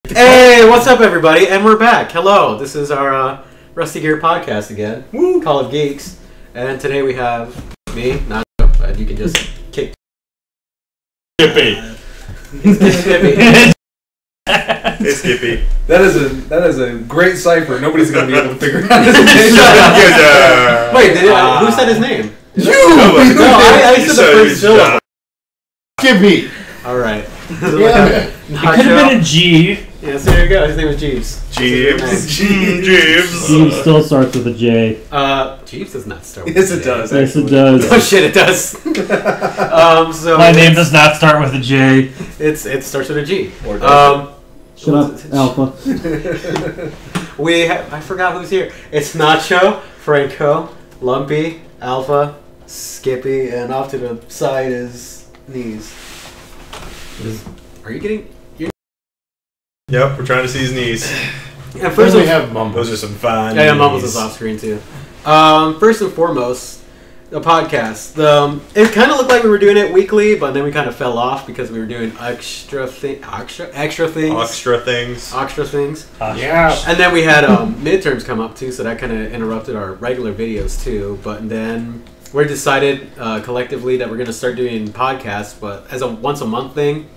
Hey, what's up, everybody? And we're back. Hello, this is our Rusty Gear podcast again. Woo! Call of Geeks. And today we have me, Nacho, and you can just kick. Skippy. Skippy. Hey, Skippy. That is a great cipher. Nobody's gonna be able to figure out his name. Wait, who said his name? You! No, I said the first syllable. Skippy. All right. Yeah. It could have been a G. Yeah, so there you go. His name is Jeeves. Jeeves. Jeeves still starts with a J. Jeeves does not start with Yes, a it J. does. Yes, it Actually. does. Oh shit, it does. So My name does not start with a J. it starts with a G. Or does Shut up, Alpha. I forgot who's here. It's Nacho, Franco, Lumpy, Alpha, Skippy, and off to the side is Knees. Are you getting? Yep, we're trying to see his knees. And first we have Mumbles. Those are some fine yeah, knees. Mumbles is off screen too. First and foremost, the podcast. It kind of looked like we were doing it weekly, but then we kind of fell off because we were doing extra things. Extra things. Yeah. And then we had midterms come up too, so that kind of interrupted our regular videos too. But then we decided collectively that we're going to start doing podcasts, but as a once a month thing,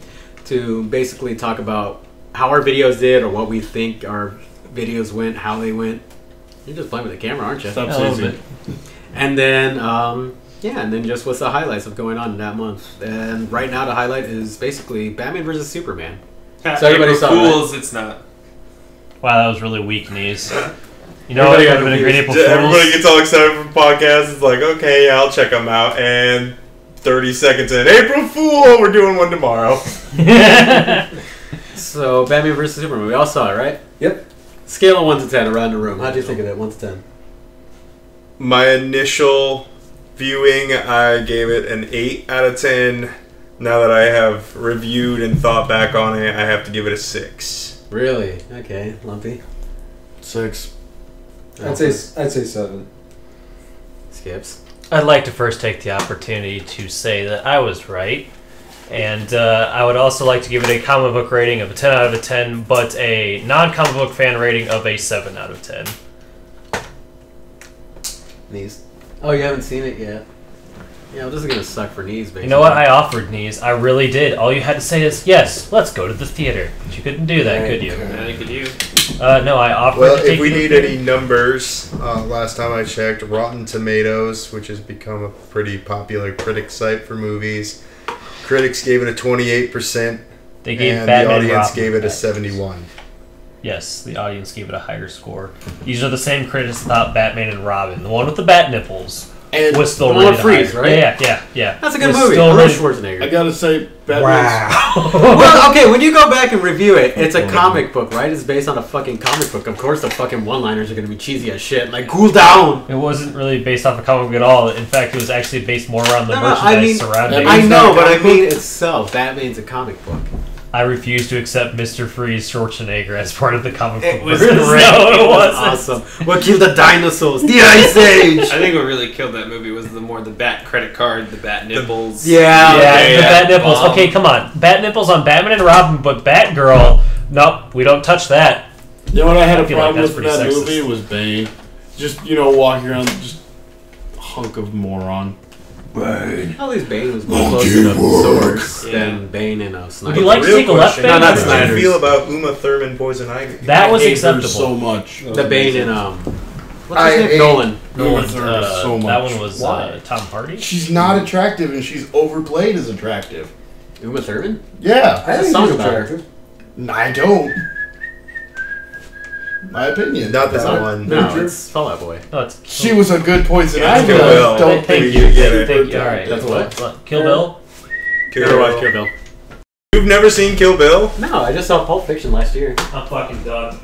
to basically talk about how our videos did or what we think our videos went, how they went. You're just playing with the camera, aren't you? Stop A little seizing. And then, and then just what's the highlights of going on in that month. And right now the highlight is basically Batman vs. Superman. So everybody saw Fools, that. it's not. Wow, that was really weak knees. You know what would have been a great April Fool's? Everybody gets all excited for podcasts. It's like, okay, yeah, I'll check them out. And 30 seconds in, April Fool, we're doing one tomorrow. So Batman vs. Superman, we all saw it, right? Yep. Scale of 1 to 10 around the room. How do you think of it, 1 to 10? My initial viewing, I gave it an 8 out of 10. Now that I have reviewed and thought back on it, I have to give it a 6. Really? Okay, Lumpy. 6. I'd I'd say 7. Skips. I'd like to first take the opportunity to say that I was right. And I would also like to give it a comic book rating of a 10 out of 10, but a non-comic book fan rating of a 7 out of 10. Knees. Oh, you haven't seen it yet? Yeah, well, this is going to suck for Knees, basically. You know what? I offered Knees. I really did. All you had to say is, yes, let's go to the theater. But you couldn't do that, could you? I could you. No, I offered Well, to take if we you need to the any numbers, last time I checked, Rotten Tomatoes, which has become a pretty popular critic site for movies, critics gave it a 28%, They gave and Batman the audience Robin gave it a that. 71. Yes, the audience gave it a higher score. These are the same critics that thought Batman and Robin, the one with the bat nipples, And was still the one rated Freeze, higher. right? Yeah. That's a good Was movie. still I love rated- Schwarzenegger. I gotta say, Well, okay, when you go back and review it, it's a comic book, right? It's based on a fucking comic book. Of course, the fucking one-liners are going to be cheesy as shit. Like, cool down! It wasn't really based off a comic book at all. In fact, it was actually based more around the merchandise surrounding it. I know, but I mean itself. Batman's a comic book. I refuse to accept Mr. Freeze Schwarzenegger as part of the comic book. It was version. great. No, it It was wasn't. awesome. What killed the dinosaurs? The Ice Age! I think what really killed that movie was the bat credit card, the bat nipples. Yeah. Yeah, okay, the bat nipples. Bomb. Okay, come on. Bat nipples on Batman and Robin, but Batgirl, nope, we don't touch that. You know what I had a feel like problem that's with that pretty movie sexist. was Bane. Just, walking around, just hunk of moron. Bane. At least Bane was more close to the source than Bane and Snyder. Would you like to take a left, question, Bane? No, not how did Snyder's. you feel about Uma Thurman Poison Ivy? That was I hate her acceptable. so much. The Bane and, what's I his name? hate- Nolan. Uma Thurman so much. That one was Why? Tom Hardy. She's not attractive, and she's overplayed as attractive. Uma Thurman? Yeah, I think song about her. I don't. My opinion. Not this one. No, it's Fall Out Boy. No, it's She was a good Poison Yeah, Ivy. Kill I Bill. don't Thank think you. get it. Thank you. All right. That's what? Kill Bill? Never watched Kill Bill. You've never seen Kill Bill? No, I just saw Pulp Fiction last year. I'm fucking done.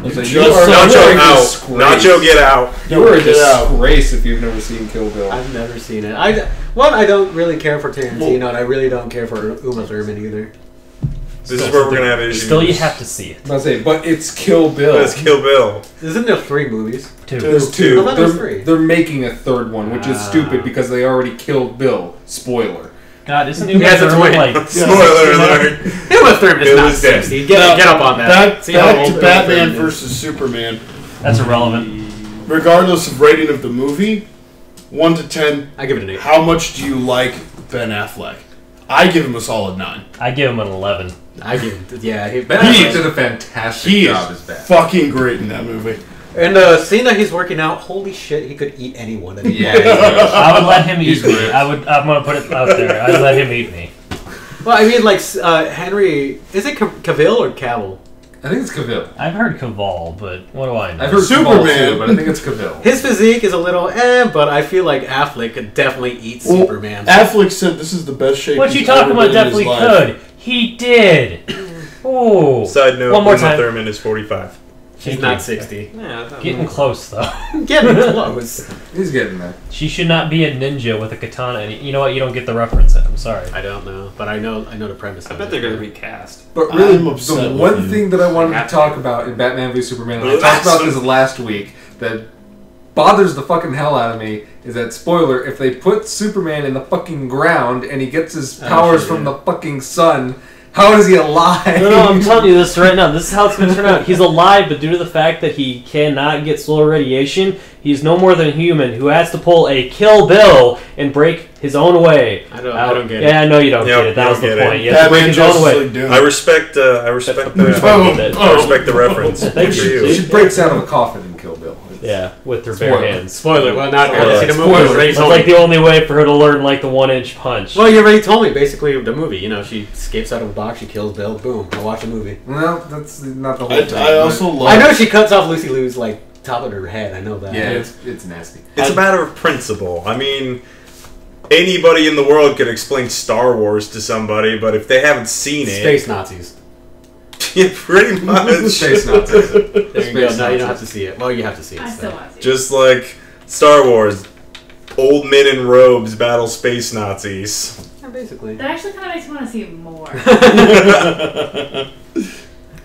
Nacho out. Nacho, get out. You were a disgrace if you've never seen Kill Bill. I've never seen it. I don't really care for Tarantino, and I really don't care for Uma Thurman either. This is where we're gonna have issues. Still, you have to see it. But it's Kill Bill. Let's Kill Bill. Isn't there 3 movies? 2. There's I 2. thought there was 3. They're making a 3rd one, which is stupid because they already killed Bill. Spoiler. God, isn't He has a twin. like Spoiler alert. Uma Thurman is Bill not is dead. 60. Get up on that. See how Back old to Uma Batman Thurman is. versus Superman. That's irrelevant. Regardless of rating of the movie, 1 to 10, I give it an 8. how much do you like Ben Affleck? I give him a solid 9. I give him an 11. I give it. Yeah, Ben Affleck did a fantastic He job is as Batman. fucking great in that movie. And the scene that he's working out, holy shit, he could eat anyone. Yeah. I would let him eat He's me. great. I'm gonna put it out there. I'd let him eat me. Well, I mean, like Henry, is it Cavill or Cavill? I think it's Cavill. I've heard Caval, but what do I know? I've heard Superman. Cavill too, but I think it's Cavill. His physique is a little but I feel like Affleck could definitely eat Well, Superman. Affleck said this is the best shape What he's you talking ever about? been in his Definitely life. could. He did. Ooh. Side note, One more Uma time. Thurman is 45. She's not 60. Yeah, I thought- Getting close though. Getting close. He's getting there. She should not be a ninja with a katana. And you know what? You don't get the reference. I'm sorry. I don't know, but I know the premise. I bet they're gonna recast. But really, I'm upset the with one you. thing that I wanted to talk about in Batman v Superman, and I talked about this last week, that bothers the fucking hell out of me, is that, spoiler, if they put Superman in the fucking ground and he gets his powers from the fucking sun, how is he alive? No, I'm telling you this right now. This is how it's going to turn out. He's alive, but due to the fact that he cannot get solar radiation, he's no more than a human who has to pull a Kill Bill and break his own way. I don't get it. Yeah, I know you don't Yep, get it. That you was don't the get point. it. You have to break Batman his own Justice way. League Doom. I respect the reference. Good Thank for you. you. She breaks out of a coffin in Kill Bill. Yeah, with her Spoiler. bare hands. Spoiler. Well, not Spoiler. see the movie. Spoiler. You already It's told like me. the only way for her to learn like the 1-inch punch. Well, you already told me. Basically, the movie. You know, she escapes out of a box. She kills Bill. Boom. I watch the movie. Well, that's not the whole thing. I also love. I know she cuts off Lucy Liu's like top of her head. I know that. Yeah, it's nasty. It's a matter of principle. I mean, anybody in the world could explain Star Wars to somebody, but if they haven't seen it, Space Nazis. yeah, pretty much. Space Nazis. There you go. Space Now you don't Nazis. have to see it. Well, you have to see it. I so. still want to see it. Just like Star Wars, old men in robes battle space Nazis. Yeah, basically. That actually kind of makes me want to see it more.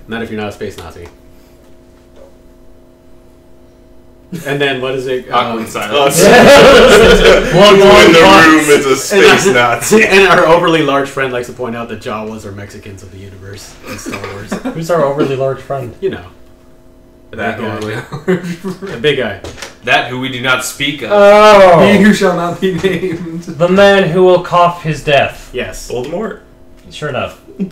Not if you're not a space Nazi. And then what is it? Awkward silence. One Who in the box. room is a space Nazi? And our overly large friend likes to point out that Jawas are Mexicans of the universe in Star Wars. Who's our overly large friend? You know, That big guy. only. the big guy. That who we do not speak of. He Oh, who shall not be named. the man who will cough his death. Yes. Voldemort. Sure enough. Yeah,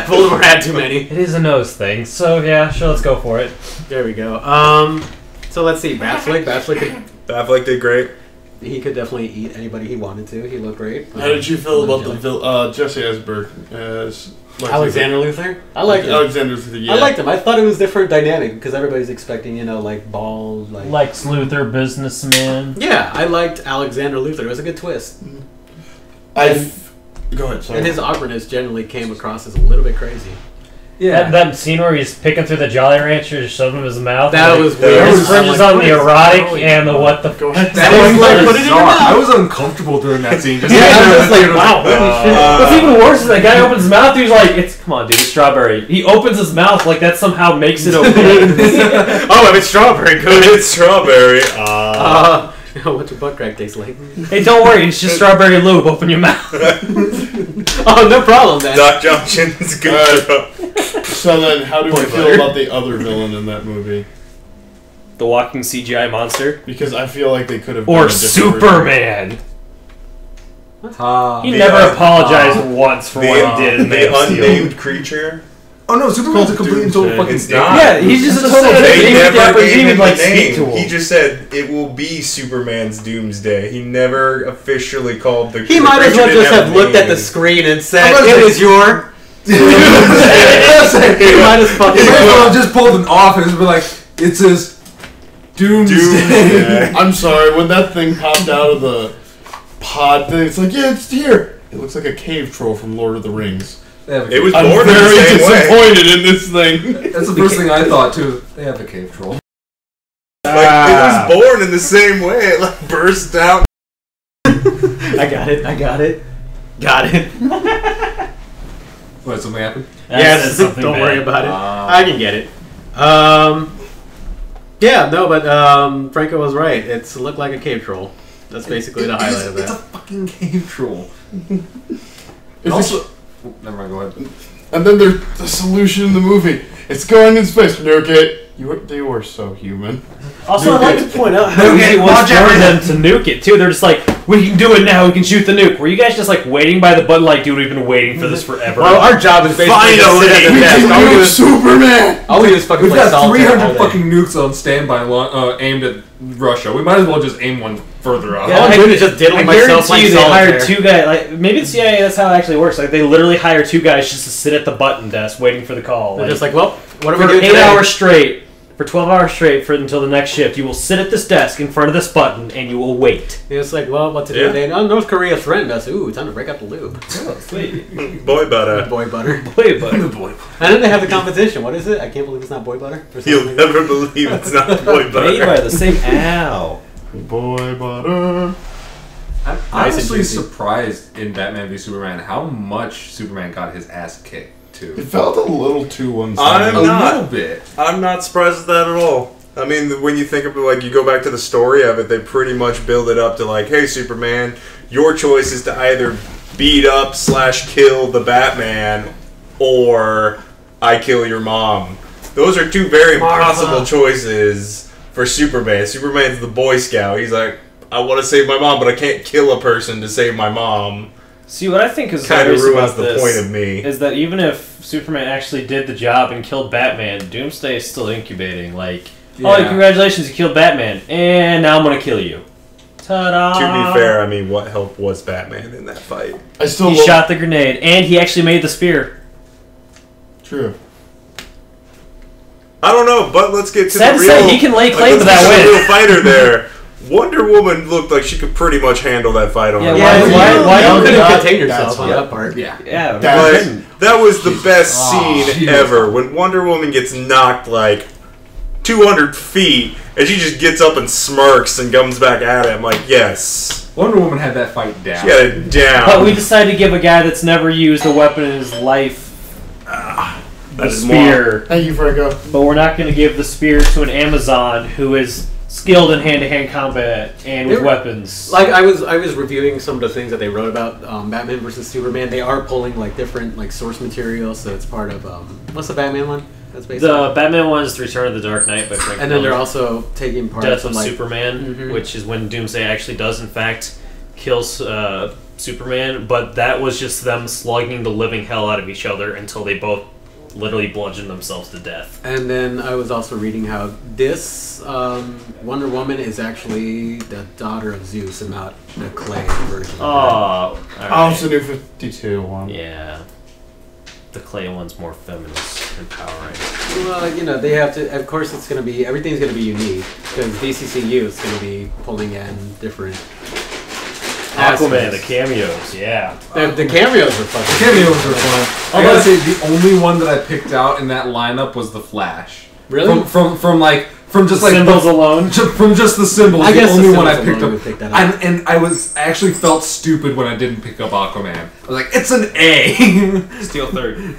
Voldemort had too many. It is a nose thing, so yeah, sure, let's go for it. There we go. So let's see. Batfleck. Affleck did great. He could definitely eat anybody he wanted to. He looked great. How did you feel about the Jesse Eisenberg as Alexander Luthor? I liked him. Alexander Luthor, yeah. I liked him. I thought it was different dynamic because everybody's expecting, you know, like bald, like. Lex Luthor, businessman. Yeah, I liked Alexander Luthor. It was a good twist. Go ahead. Sorry. And his awkwardness generally came across as a little bit crazy. Yeah. That scene where he's picking through the Jolly Rancher, just shoving him in his mouth. That and, was like, weird. His fringes I'm on like, the what is erotic going and the on? what the Go ahead. That was was like, like put it in your bizarre. mouth. I was uncomfortable during that scene. Just Yeah, I was like, wow. Uh, What's even worse is that guy opens his mouth. He's like, come on, dude, it's strawberry. He opens his mouth like that somehow makes it okay. Oh, if it's strawberry, good. It's strawberry. What's your butt crack taste like? Hey, don't worry, it's just strawberry lube. Open your mouth. Oh, no problem, man. Doc Johnson's good. So then, how do we feel about the other villain in that movie? The walking CGI monster. Because I feel like they could have Or done a different Superman. He The, never apologized once for the what he did in Man the of Steel. unnamed creature. Oh no, Superman's a complete and total Doomsday. fucking It's star. not. Yeah, he's just a total They dick. He never didn't gave even him like the speak to name. He him. just said it will be Superman's doomsday. He never officially called the. He might as well just have looked at the screen and said, "It is your." He might as fucking. He might as well have just pulled an office and be like, it says Doomsday. Doomsday. I'm sorry, when that thing popped out of the pod thing, it's like, yeah, it's here. It looks like a cave troll from Lord of the Rings. It was I'm born in the very same way. disappointed in this thing. That's the first thing I thought too. They have a cave troll. Like, it was born in the same way. It like burst out. I got it. Got it. What, something happened? Yes, something don't bad. worry about it. I can get it. Yeah, no, but Franco was right. It looked like a cave troll. That's basically the highlight of It's a that. fucking cave troll. It's Also, never mind. Go ahead. And then there's the solution in the movie. It's going in space. Nuke it. They were so human. Also, I'd like to point out how Nuke easy it, it was watch for out. them to nuke it, too. They're just like, we can do it now, we can shoot the nuke. Were you guys just like waiting by the button like, dude, we've been waiting for this forever? Well, our job is basically to sit at the We desk. can All we do nuke is- Superman! all we do is fucking We've play got solitaire 300 all day. fucking nukes on standby aimed at Russia. We might as well just aim one further out. All I'm doing is just diddling I myself guarantee like you they hired solitaire. 2 guys. Like maybe the CIA, that's how it actually works. Like they literally hire 2 guys just to sit at the button desk waiting for the call. They're just like, well, what are we for doing 8 today? hours straight, for 12 hours straight, for until the next shift, you will sit at this desk in front of this button and you will wait. It's like, well, what to do Yeah. today? Oh, North Korea threatened us. Ooh, time to break up the loop. Oh, sweet. Boy butter. Boy butter. Wait, but And then they have the competition. What is it? I can't believe it's not boy butter. Or something You'll like that. never believe it's not boy made butter. by the same ow. Boy butter. I'm and honestly juicy. surprised in Batman v Superman how much Superman got his ass kicked, too. It felt a little too one-sided. I'm A not. little bit. I'm not surprised at that at all. I mean, when you think of it, like, you go back to the story of it, they pretty much build it up to, like, hey, Superman, your choice is to either beat up / kill the Batman, or I kill your mom. Those are 2 very impossible choices for Superman. Superman's the Boy Scout. He's like, I want to save my mom, but I can't kill a person to save my mom. See, what I think is Kind of hilarious ruins about the this point of me. is that even if Superman actually did the job and killed Batman, Doomsday is still incubating. Like, oh, Yeah. congratulations, you killed Batman, and now I'm gonna kill you. Ta-da! To be fair, I mean, what help was Batman in that fight? I still He shot the grenade, and he actually made the spear. True. I don't know, but let's get to Sad the to real. say, he can lay claim to let's get that the win. real fighter there. Wonder Woman looked like she could pretty much handle that fight on Yeah, her why- own. why you don't couldn't that- contain yourself that's on what- that part. Yeah. Yeah, That- But that was the best Oh, scene she ever. When Wonder Woman gets knocked like 200 feet and she just gets up and smirks and comes back at him. Like, yes. Wonder Woman had that fight down. She got it down. but we decided to give a guy that's never used a weapon in his life the that is spear. Thank you, Franco. But we're not going to give the spear to an Amazon who is skilled in hand-to-hand combat and with They were- weapons. Like I was reviewing some of the things that they wrote about Batman versus Superman. They are pulling like different like source material, so it's part of what's the Batman one? That's based on. The Batman one is The Return of the Dark Knight by Frank And then they're Miller. also taking part Death from of like Superman, Mhm. which is when Doomsday actually does in fact kill Superman, but that was just them slugging the living hell out of each other until they both literally bludgeoned themselves to death. And then I was also reading how this Wonder Woman is actually the daughter of Zeus and not the clay version. Oh, of all Oh, right. it's the new 52 one. Yeah. The clay one's more feminist, empowering. her. Well, you know, they have to. Of course, it's going to be everything's going to be unique because DCCU is going to be pulling in different. Aquaman, the aspects. cameos, yeah. The cameos are fucking. Cameos were fun. I gotta say, the only one that I picked out in that lineup was the Flash. Really? From just like Symbols alone. from just the symbols. I the guess the only one I symbols picked alone up. would pick that up. And I actually felt stupid when I didn't pick up Aquaman. I was like, it's an A. Steal third.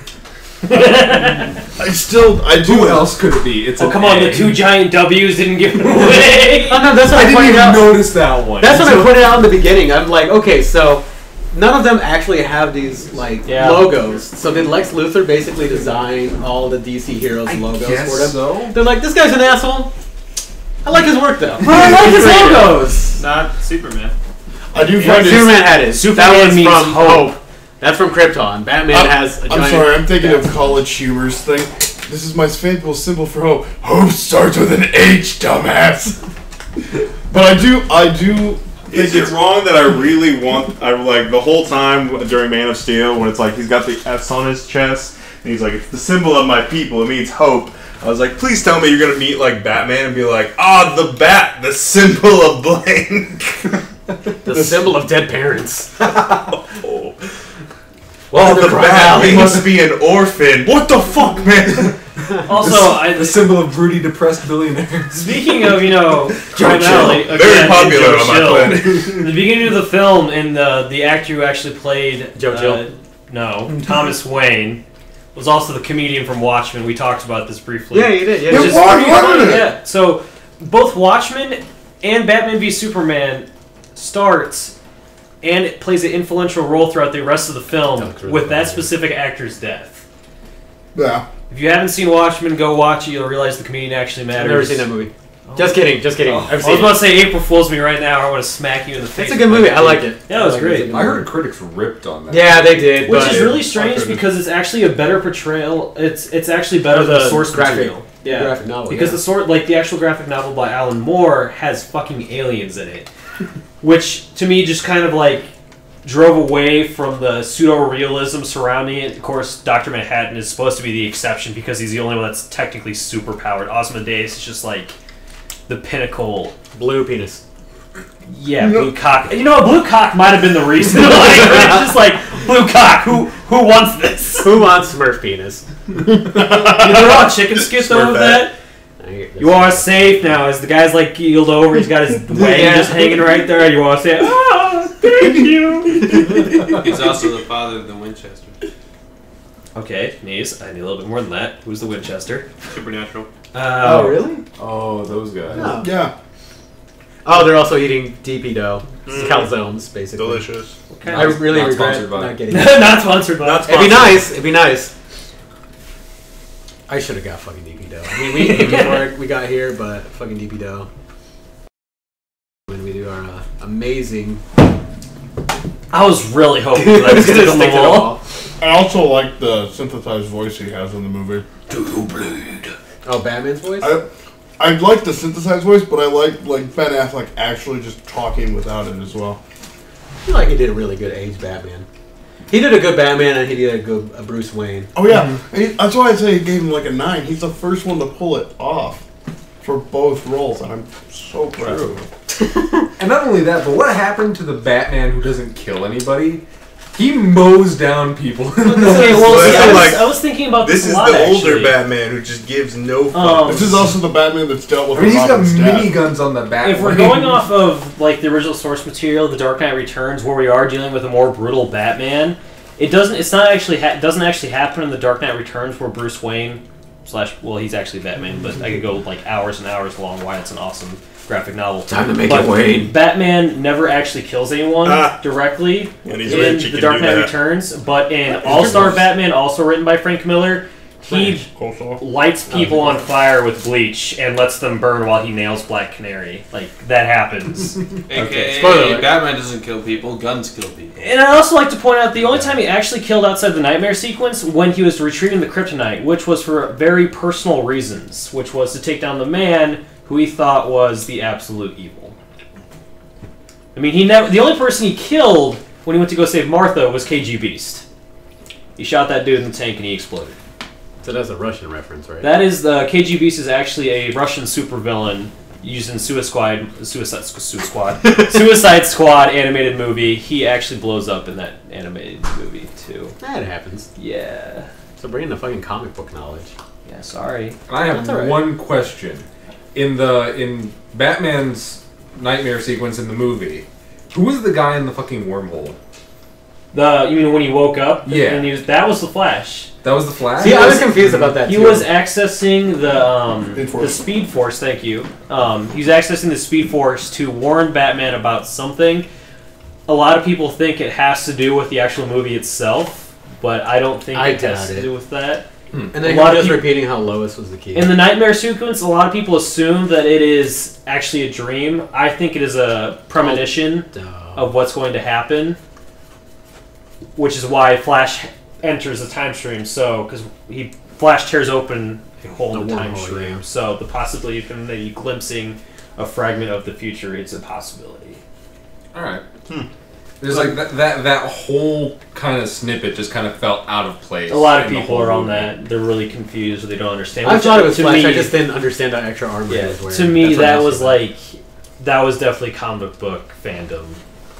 I do. Who else could it be? It's Oh, an come on, A. the 2 giant W's didn't give it away. Oh no, that's what I I, didn't pointed even out. notice that one. That's what I Until- pointed out in the beginning. I'm like, okay, so none of them actually have these like Yeah. logos. So did Lex Luthor basically design all the DC heroes I logos guess for them? so. They're like, this guy's an asshole. I like his work though. I like his logos. Not Superman. I do Yeah, find it. Superman had it. Superman that was means from hope. That's from Krypton. Batman has a I'm giant. sorry, I'm thinking of College Humor's thing. This is my faithful symbol for hope. Hope starts with an H, dumbass. But I do. Is it wrong that I really want? I like the whole time during Man of Steel when it's like he's got the S on his chest and he's like, it's the symbol of my people. It means hope. I was like, please tell me you're gonna meet like Batman and be like, the bat, the symbol of blank. the symbol of dead parents. Oh. Well, the bat, he must be an orphan. What the fuck, man? Also, the symbol of broody, depressed billionaires. speaking of, Joe primarily, Chill. Very again, popular Joe on my Chill. planet. In the beginning of the film, and the actor who actually played Joe Chill. No, Thomas Wayne was also the comedian from Watchmen. We talked about this briefly. Yeah, you did. Yeah, Which is pretty funny, yeah. So both Watchmen and Batman v Superman starts and it plays an influential role throughout the rest of the film with that specific actor's death. Yeah. If you haven't seen Watchmen, go watch it. You'll realize the comedian actually matters. I've never seen that movie. Just kidding. Oh. I was about to say April Fools me right now. I want to smack you in the face. It's a good movie. I like it. Yeah, it was great. I heard critics ripped on that. Yeah, they did. Which is really strange because it's actually a better portrayal. It's actually better than the source material. Yeah, graphic novel. Because the actual graphic novel by Alan Moore has fucking aliens in it, which to me just kind of like drove away from the pseudo-realism surrounding it. Of course, Dr. Manhattan is supposed to be the exception because he's the only one that's technically super-powered. Ozymandias is just like the pinnacle. Blue penis. Yeah, blue cock. You know, blue cock might have been the reason. It's just like, blue cock, who wants this? Who wants Smurf penis? They're all chicken skits over that. You are safe now. As the guy's like keeled over, he's got his wang just hanging right there. You are safe. Oh, thank you. He's also the father of the Winchester. Okay, Knees. I need a little bit more than that. Who's the Winchester? Supernatural. Oh, really? Oh, those guys. Oh. Yeah. Oh, they're also eating DP dough. Calzones, basically. Delicious. I really Not regret sponsored by. not getting it. Not sponsored by. It'd be nice. It'd be nice. I should have got fucking DP dough. I mean, we before we got here, but fucking DP dough. When we do our amazing. I was really hoping that I was going to come the wall. I also like the synthesized voice he has in the movie. Oh, Batman's voice? I like the synthesized voice, but I like Ben Affleck actually just talking without it as well. I feel like he did a really good aged Batman. He did a good Batman and he did a good Bruce Wayne. Oh yeah, that's why I say he gave him like a 9. He's the first one to pull it off for both roles, and I'm so proud of him. And not only that, but what happened to the Batman who doesn't kill anybody? He mows down people. Okay, well, see, I was thinking about this This a is lot, the older actually. Batman who just gives no fuck. This is also the Batman that's dealt with. I mean, he's got Robin's death. miniguns on the back. If we're going off of like the original source material, The Dark Knight Returns, where we are dealing with a more brutal Batman, it doesn't actually happen in The Dark Knight Returns where Bruce Wayne well, he's actually Batman, but I could go like hours and hours long why it's an awesome graphic novel. Time to make it Wayne. Batman never actually kills anyone directly And he's in rich, he The can Dark do Knight that. Returns, but in All-Star Batman, also written by Frank Miller, he lights people on fire with bleach and lets them burn while he nails Black Canary. Like, that happens. AKA, Spoiler alert. Batman doesn't kill people, guns kill people. And I'd also like to point out the only time he actually killed outside the Nightmare sequence when he was retrieving the kryptonite, which was for very personal reasons, which was to take down the man who he thought was the absolute evil. I mean, the only person he killed when he went to go save Martha was KG Beast. He shot that dude in the tank and he exploded. So that's a Russian reference, right? That is the KG Beast is actually a Russian supervillain used in Suicide Squad animated movie. He actually blows up in that animated movie too. That happens. Yeah. So bring in the fucking comic book knowledge. Yeah, sorry. I have That's all right. one question. In Batman's nightmare sequence in the movie, who was the guy in the fucking wormhole? You mean when he woke up? Yeah. And that was the Flash. That was the Flash? See, I was confused about that He too. was accessing the Speed Force. Thank you. He's accessing the Speed Force to warn Batman about something. A lot of people think it has to do with the actual movie itself, but I don't think it has to do with that. And then he was just repeating how Lois was the key. In the nightmare sequence, a lot of people assume that it is actually a dream. I think it is a premonition of what's going to happen, which is why Flash enters the time stream. So, because Flash tears open a hole in the time stream, so the possibility of him maybe glimpsing a fragment of the future is a possibility. All right. There's like that whole kind of snippet just kind of felt out of place. A lot of people are on that. They're really confused or they don't understand. I thought it was Flash. Me, I just didn't understand that extra armor he was wearing. To me, that was definitely comic book fandom.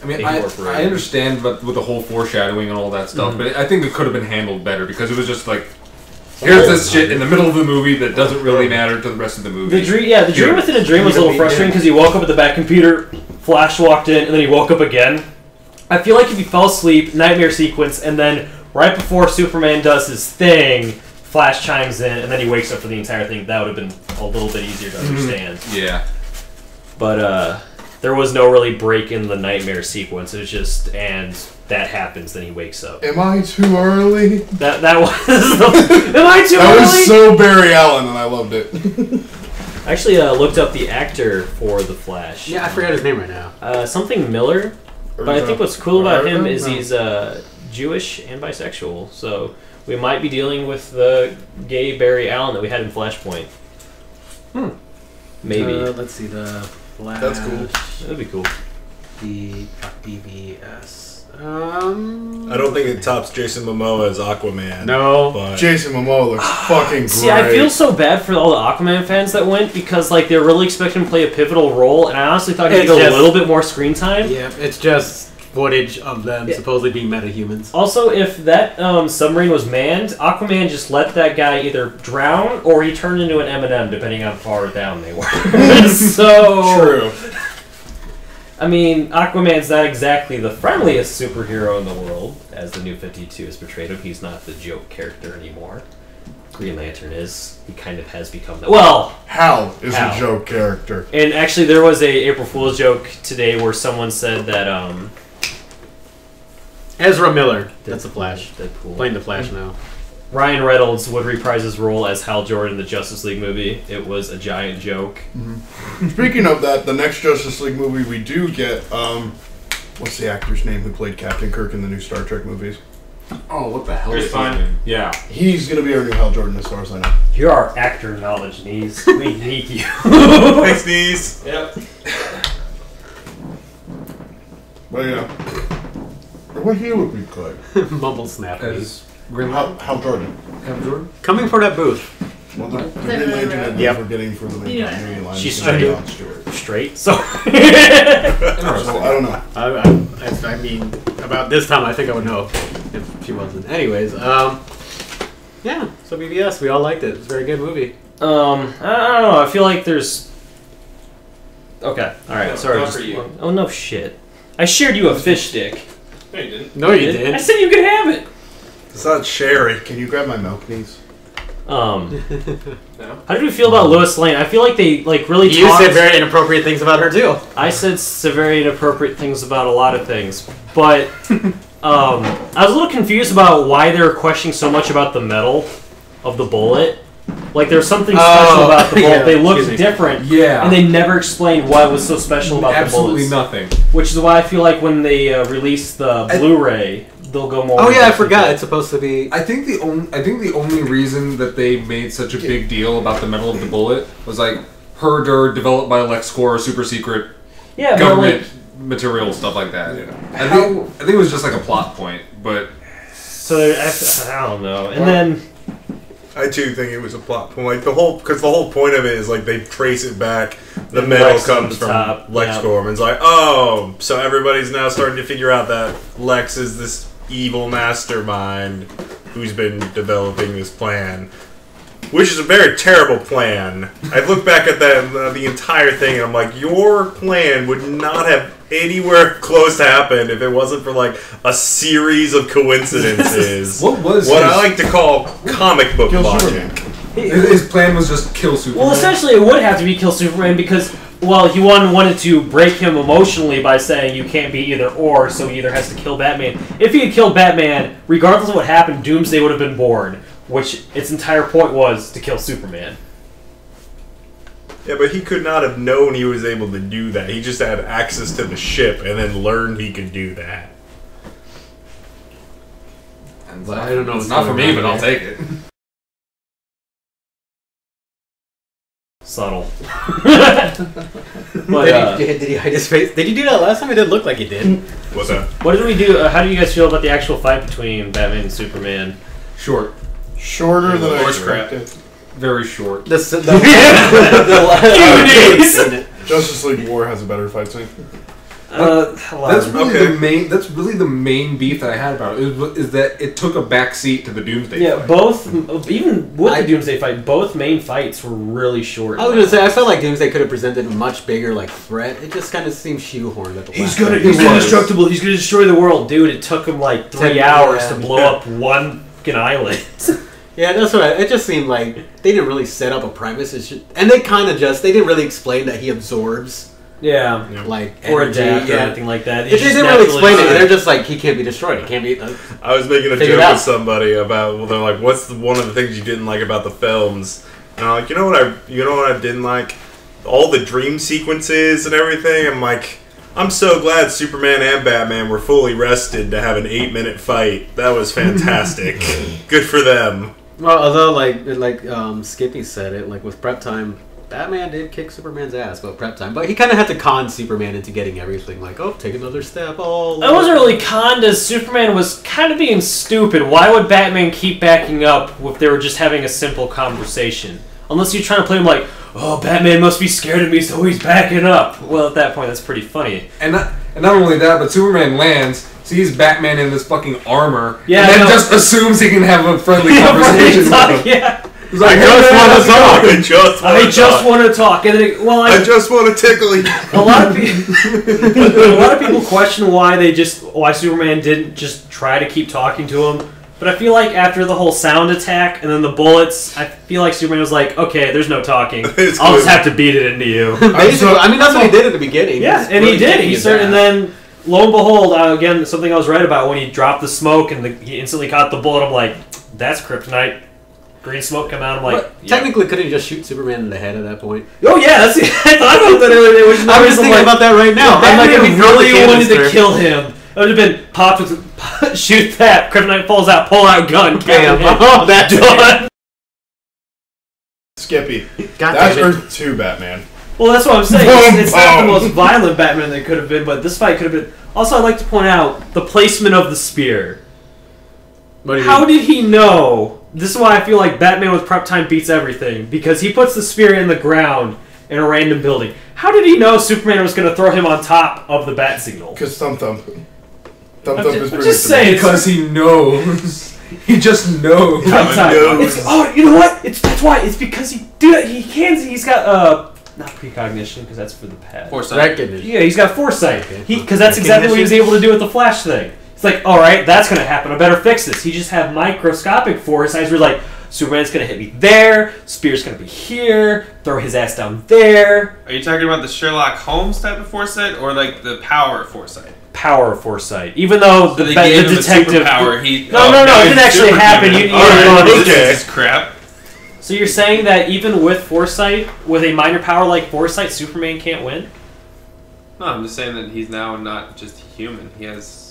I mean, I understand, but with the whole foreshadowing and all that stuff, but I think it could have been handled better because it was just like, here's this shit in the middle of the movie that doesn't really matter to the rest of the movie. The dream within a dream was a little frustrating because he woke up at the back computer, Flash walked in, and then he woke up again. I feel like if he fell asleep, nightmare sequence, and then right before Superman does his thing, Flash chimes in, and then he wakes up for the entire thing. That would have been a little bit easier to understand. Yeah. But there was no really break in the nightmare sequence. It was just, and that happens, then he wakes up. Am I too early? That was... Am I too That early? was so Barry Allen, and I loved it. I actually looked up the actor for the Flash. Yeah, I forgot his name right now. Something Miller. But I think what's cool about him is he's Jewish and bisexual. So we might be dealing with the gay Barry Allen that we had in Flashpoint. Maybe. Let's see, the Flash. That's cool. That'd be cool. The BVS. I don't think it tops Jason Momoa as Aquaman. No. But Jason Momoa looks fucking great. See, I feel so bad for all the Aquaman fans that went because like they're really expecting him to play a pivotal role, and I honestly thought he'd It's get a just- little bit more screen time. Yeah, it's just footage of them supposedly being metahumans. Also, if that submarine was manned, Aquaman just let that guy either drown or he turned into an M&M, depending on how far down they were. So True. I mean, Aquaman's not exactly the friendliest superhero in the world, as the New 52 is portrayed of. He's not the joke character anymore. Green Lantern is. He kind of has become that. Well, Hal is Hal. a joke character. and actually there was a April Fool's joke today where someone said that Ezra Miller. That's the Flash. Deadpool. Playing the Flash now. Ryan Reynolds would reprise his role as Hal Jordan in the Justice League movie. It was a giant joke. Speaking of that, the next Justice League movie we do get, what's the actor's name who played Captain Kirk in the new Star Trek movies? Oh, what the hell Chris is his Pine. name? Yeah. He's gonna be our new Hal Jordan as far as I know. You're our actor knowledge, Knees. We need you. thanks, Knees. Yep. But yeah. What he would be good? Mumble snap. As Green Hal Jordan. Jordan? Coming for that booth. Well, the Green Lantern Yep. we're getting for the main Yeah. continuity line. She's is gonna be straight. Jon Stewart. Straight. So. So, I don't know. I mean, about this time, I think I would know if she wasn't. Anyways, yeah. So BVS, we all liked it. It's a very good movie. I don't know. I feel like there's. Okay. All right. No, Sorry. not just- for you. Oh no shit! I shared you a fish stick. No, you didn't. No, you I did. said you could have it. It's not Sherry. Can you grab my milk, please? How did we feel about Lois Lane? I feel like they really. You talked- said very inappropriate things about her too. I said some very inappropriate things about a lot of things, but I was a little confused about why they were questioning so much about the metal of the bullet. Like there's something special about the bullet. yeah, They looked excuse me. different, Yeah. and they never explained what was so special about Absolutely the bullets. nothing. Which is why I feel like when they release the Blu-ray, they'll go more. Oh yeah, I into forgot. it. It's supposed to be. I think the only reason that they made such a big deal about the metal of the bullet was like herder developed by LexCorp, super secret Yeah, but government like, material stuff like that. Yeah. I think it was just like a plot point, but so I don't know. And then I too think it was a plot point. Like the whole point of it is like they trace it back. The metal Lex on comes the from top, LexCorp, and it's like, oh, so everybody's now starting to figure out that Lex is this evil mastermind who's been developing this plan, which is a very terrible plan. I look back at that the entire thing, and I'm like, your plan would not have anywhere close to happen if it wasn't for like a series of coincidences. what was What his, I like to call comic book Kill logic. Superman. his plan was just kill Superman. well, essentially, it would have to be kill Superman because, well, he wanted to break him emotionally by saying you can't be either or, so he either has to kill Batman. If he had killed Batman, regardless of what happened, Doomsday would have been born, which its entire point was to kill Superman. Yeah, but he could not have known he was able to do that. He just had access to the ship and then learned he could do that. I don't know. It's not for me, but I'll take it. Subtle. But, did he hide his face? Did you do that last time? It didn't look like he did. What's that? what did we do? How do you guys feel about the actual fight between Batman and Superman? Short, Shorter than I Horse crap. expected. very short. The Justice League War has a better fight scene. That's really Okay. the main. That's really the main beef that I had about it. Is that it took a back seat to the Doomsday Yeah, fight. both, even with the Doomsday fight, both main fights were really short. I was gonna say, I felt like Doomsday could have presented a much bigger like threat. It just kind of seemed shoehorned at the He's last gonna, second. he's indestructible. He's gonna destroy the world, dude. It took him like 3 hours to blow up one fucking island. Yeah, that's what it just seemed like they didn't really set up a premise, and they kind of they didn't really explain that he absorbs Yeah, like or energy, adapt or anything like that. They didn't really explain it. They're just like he can't be destroyed. He can't be. I was making a Figure it joke out. with somebody about, well, they're like, what's one of the things you didn't like about the films? And I'm like, you know what I didn't like? All the dream sequences and everything. I'm like, I'm so glad Superman and Batman were fully rested to have an 8-minute fight. That was fantastic. Good for them. Well, although like Skippy said it, like with prep time, Batman did kick Superman's ass about prep time, but he kind of had to con Superman into getting everything. Like, oh, take another step. Oh, I wasn't really conned as Superman was kind of being stupid. Why would Batman keep backing up if they were just having a simple conversation? Unless you're trying to play him like, oh, Batman must be scared of me, so he's backing up. Well, at that point, that's pretty funny. And not only that, but Superman lands, sees Batman in this fucking armor, Yeah, and then I know. just assumes he can have a friendly conversation with him. Yeah. He's like, I just want to talk. I just want to talk. And then, well, I just want to tickle you. a lot of people question why Superman didn't just try to keep talking to him. But I feel like after the whole sound attack and then the bullets, I feel like Superman was like, okay, there's no talking. It's I'll just good. have to beat it into you. basically, I mean, that's what he did at the beginning. Yeah, He's and he really did. kicking He his started, and ass. then lo and behold, again, something I was right about when he dropped the smoke and he instantly caught the bullet. I'm like, that's kryptonite. Green smoke come out. I'm like, But technically, couldn't he just shoot Superman in the head at that point? oh yeah, that's. I thought about that earlier. Which I was thinking about that right now. I'm I'm like, like, if he really wanted to kill him, it would have been pop with shoot that. Kryptonite falls out, pull out gun, Bam. Captain Oh, that's done. Skippy. God That's damn it. Earth 2 Batman. Well, that's what I'm saying. Boom, It's not the boom. most violent Batman they could have been, but this fight could have been. Also, I'd like to point out the placement of the spear. What do you How mean? did he know? This is why I feel like Batman with prep time beats everything. Because he puts the spear in the ground in a random building. How did he know Superman was going to throw him on top of the bat signal? Because Thump Thump. Thump I'm Thump ju- is I'm predictable. just saying. Because he knows. He just knows. Prep time. knows. Oh, you know what? That's why. It's because he's got not precognition because that's for the pad. Recognition. Yeah, he's got foresight. Okay. Because that's exactly what he was able to do with the Flash thing. It's like, all right, that's going to happen. I better fix this. He just had microscopic foresight. Where like, Superman's going to hit me there. Spear's going to be here. Throw his ass down there. Are you talking about the Sherlock Holmes type of foresight, or like the power of foresight? Power of foresight. Even though So they the gave him detective. a superpower. He No, now it he's didn't actually superhuman. happen. Alright, You- this is crap. So you're saying that even with foresight, with a minor power like foresight, Superman can't win? No, I'm just saying that he's now not just human. He has.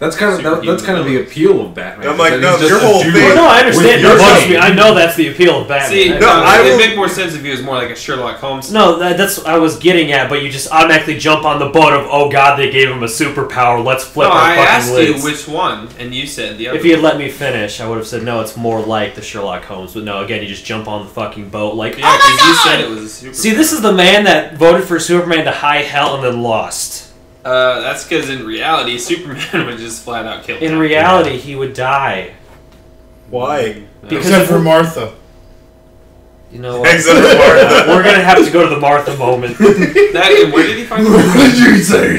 That's kind of the appeal of Batman. I'm like, That no, he's just your a whole dude. thing- Well, no, I understand. With your Trust brain. me, I know that's the appeal of Batman. See, I- no, I it'd will- make more sense if he was more like a Sherlock Holmes. No, that's what I was getting at, but you just automatically jump on the boat of, oh god, they gave him a superpower, let's flip No, our I fucking asked lids. you which one, and you said the other. If you had let me finish, I would have said, no, it's more like the Sherlock Holmes. But no, again, you just jump on the fucking boat like, Yeah, oh my because you said god! it was a super. See, this is the man that voted for Superman to high hell and then lost. That's because in reality, Superman would just flat out kill him. In reality, he would die. Why? Because Except if- for Martha. You know what? Except for Martha. We're gonna have to go to the Martha moment. That, where did he find the What did you say?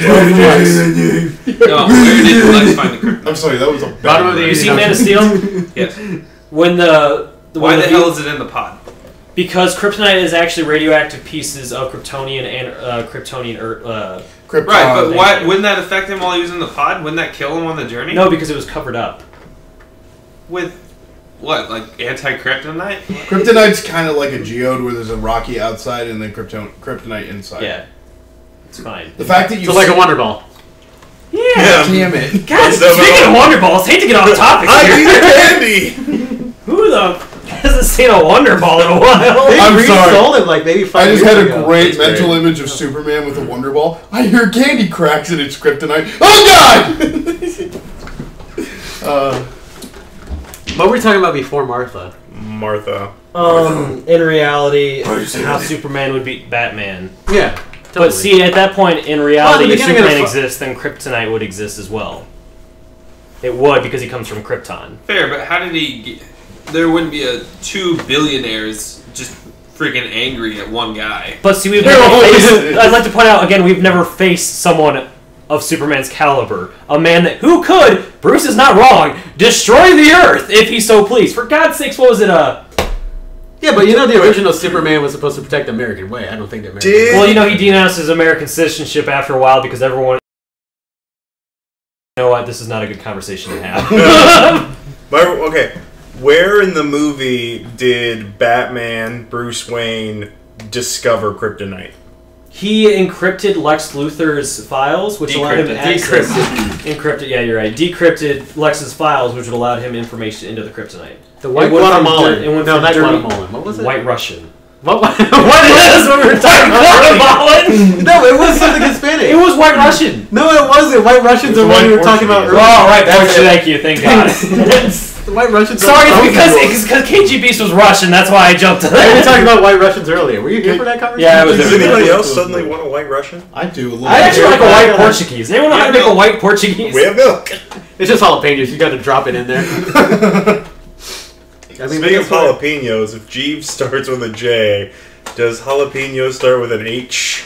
No, where did Lex find the kryptonite? I'm sorry, that was a bad Bottom of the You word. see Man of Steel? Yes. When Why the hell is it in the pod? Because kryptonite is actually radioactive pieces of Kryptonian and Kryptonian Krypton. Right, but thank why you. wouldn't that affect him while he was in the pod? Wouldn't that kill him on the journey? No, because it was covered up. With what, like anti-kryptonite? Kryptonite's kind of like a geode where there's a rocky outside and then kryptonite inside. Yeah, it's fine. The fact that you So like a Wonder Ball. Yeah. damn it. God, So- speaking of Wonder Balls, hate to get off topic I here. need candy. Who the hasn't seen a Wonder Ball in a while? I'm sorry. Resold it like maybe 5 I just years had a ago. great That's mental great. image of Superman with a Wonder Ball. I hear candy cracks and it's kryptonite. Oh God! What were we talking about before Martha? Martha. In reality, how Superman would beat Batman. Yeah. But see, at that point, in reality, Well, if at the beginning of Superman the exists, then Kryptonite would exist as well. It would, because he comes from Krypton. Fair, but how did he get... There wouldn't be 2 billionaires just freaking angry at one guy. But see, we've never faced... I'd like to point out, again, we've never faced someone of Superman's caliber. A man that, who could, Bruce is not wrong, destroy the Earth if he so pleased. For God's sakes, what was it, Yeah, but the original Superman was supposed to protect the American way. I don't think the American Did- Well, he denounced his American citizenship after a while because everyone... You know what? This is not a good conversation to have. Okay, where in the movie did Batman, Bruce Wayne, discover kryptonite? He encrypted Lex Luthor's files, which allowed him to access... Encrypted, yeah, you're right. Decrypted Lex's files, which would allow him information into the kryptonite. The White Guatemalan. No, not Guatemalan. What was it? White Russian. What is What we were talking about? Guatemalan? No, it was something Hispanic. It was White Russian. No, it wasn't. White Russians are what we were talking about earlier. Oh, right. Thank you. Thank God. The White Russians. Sorry, it's because KG Beast was Russian. That's why I jumped to We were that. talking about White Russians earlier. Were you here for that conversation? Yeah, I was Does there. anybody else suddenly want a white Russian? I do a little. I actually like a Yeah. white Portuguese. Does anyone know how to make a white Portuguese? We have milk. It's just jalapenos. You got to drop it in there. Speaking of jalapenos, if Jeeves starts with a J, does jalapeno start with an H?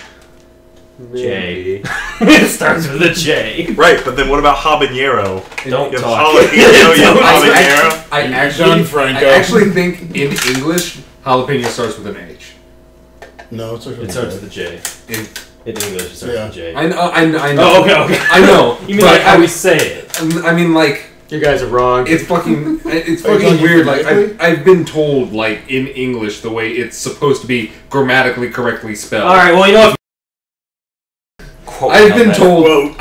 J. It starts with a J. Right, but then what about habanero? Don't You have talk. jalapeno, you have Don't. habanero. I actually think in English, jalapeno starts with an H. No, it starts with It starts with a J. In- In English, it starts with a J. I know. Oh, okay. I know. You mean but like how we say it? I mean, like, You guys are wrong. it's fucking talking weird. Like, phonetically? I've been told, like, in English, the way it's supposed to be grammatically correctly spelled. All right. Well, you know what? I've been told.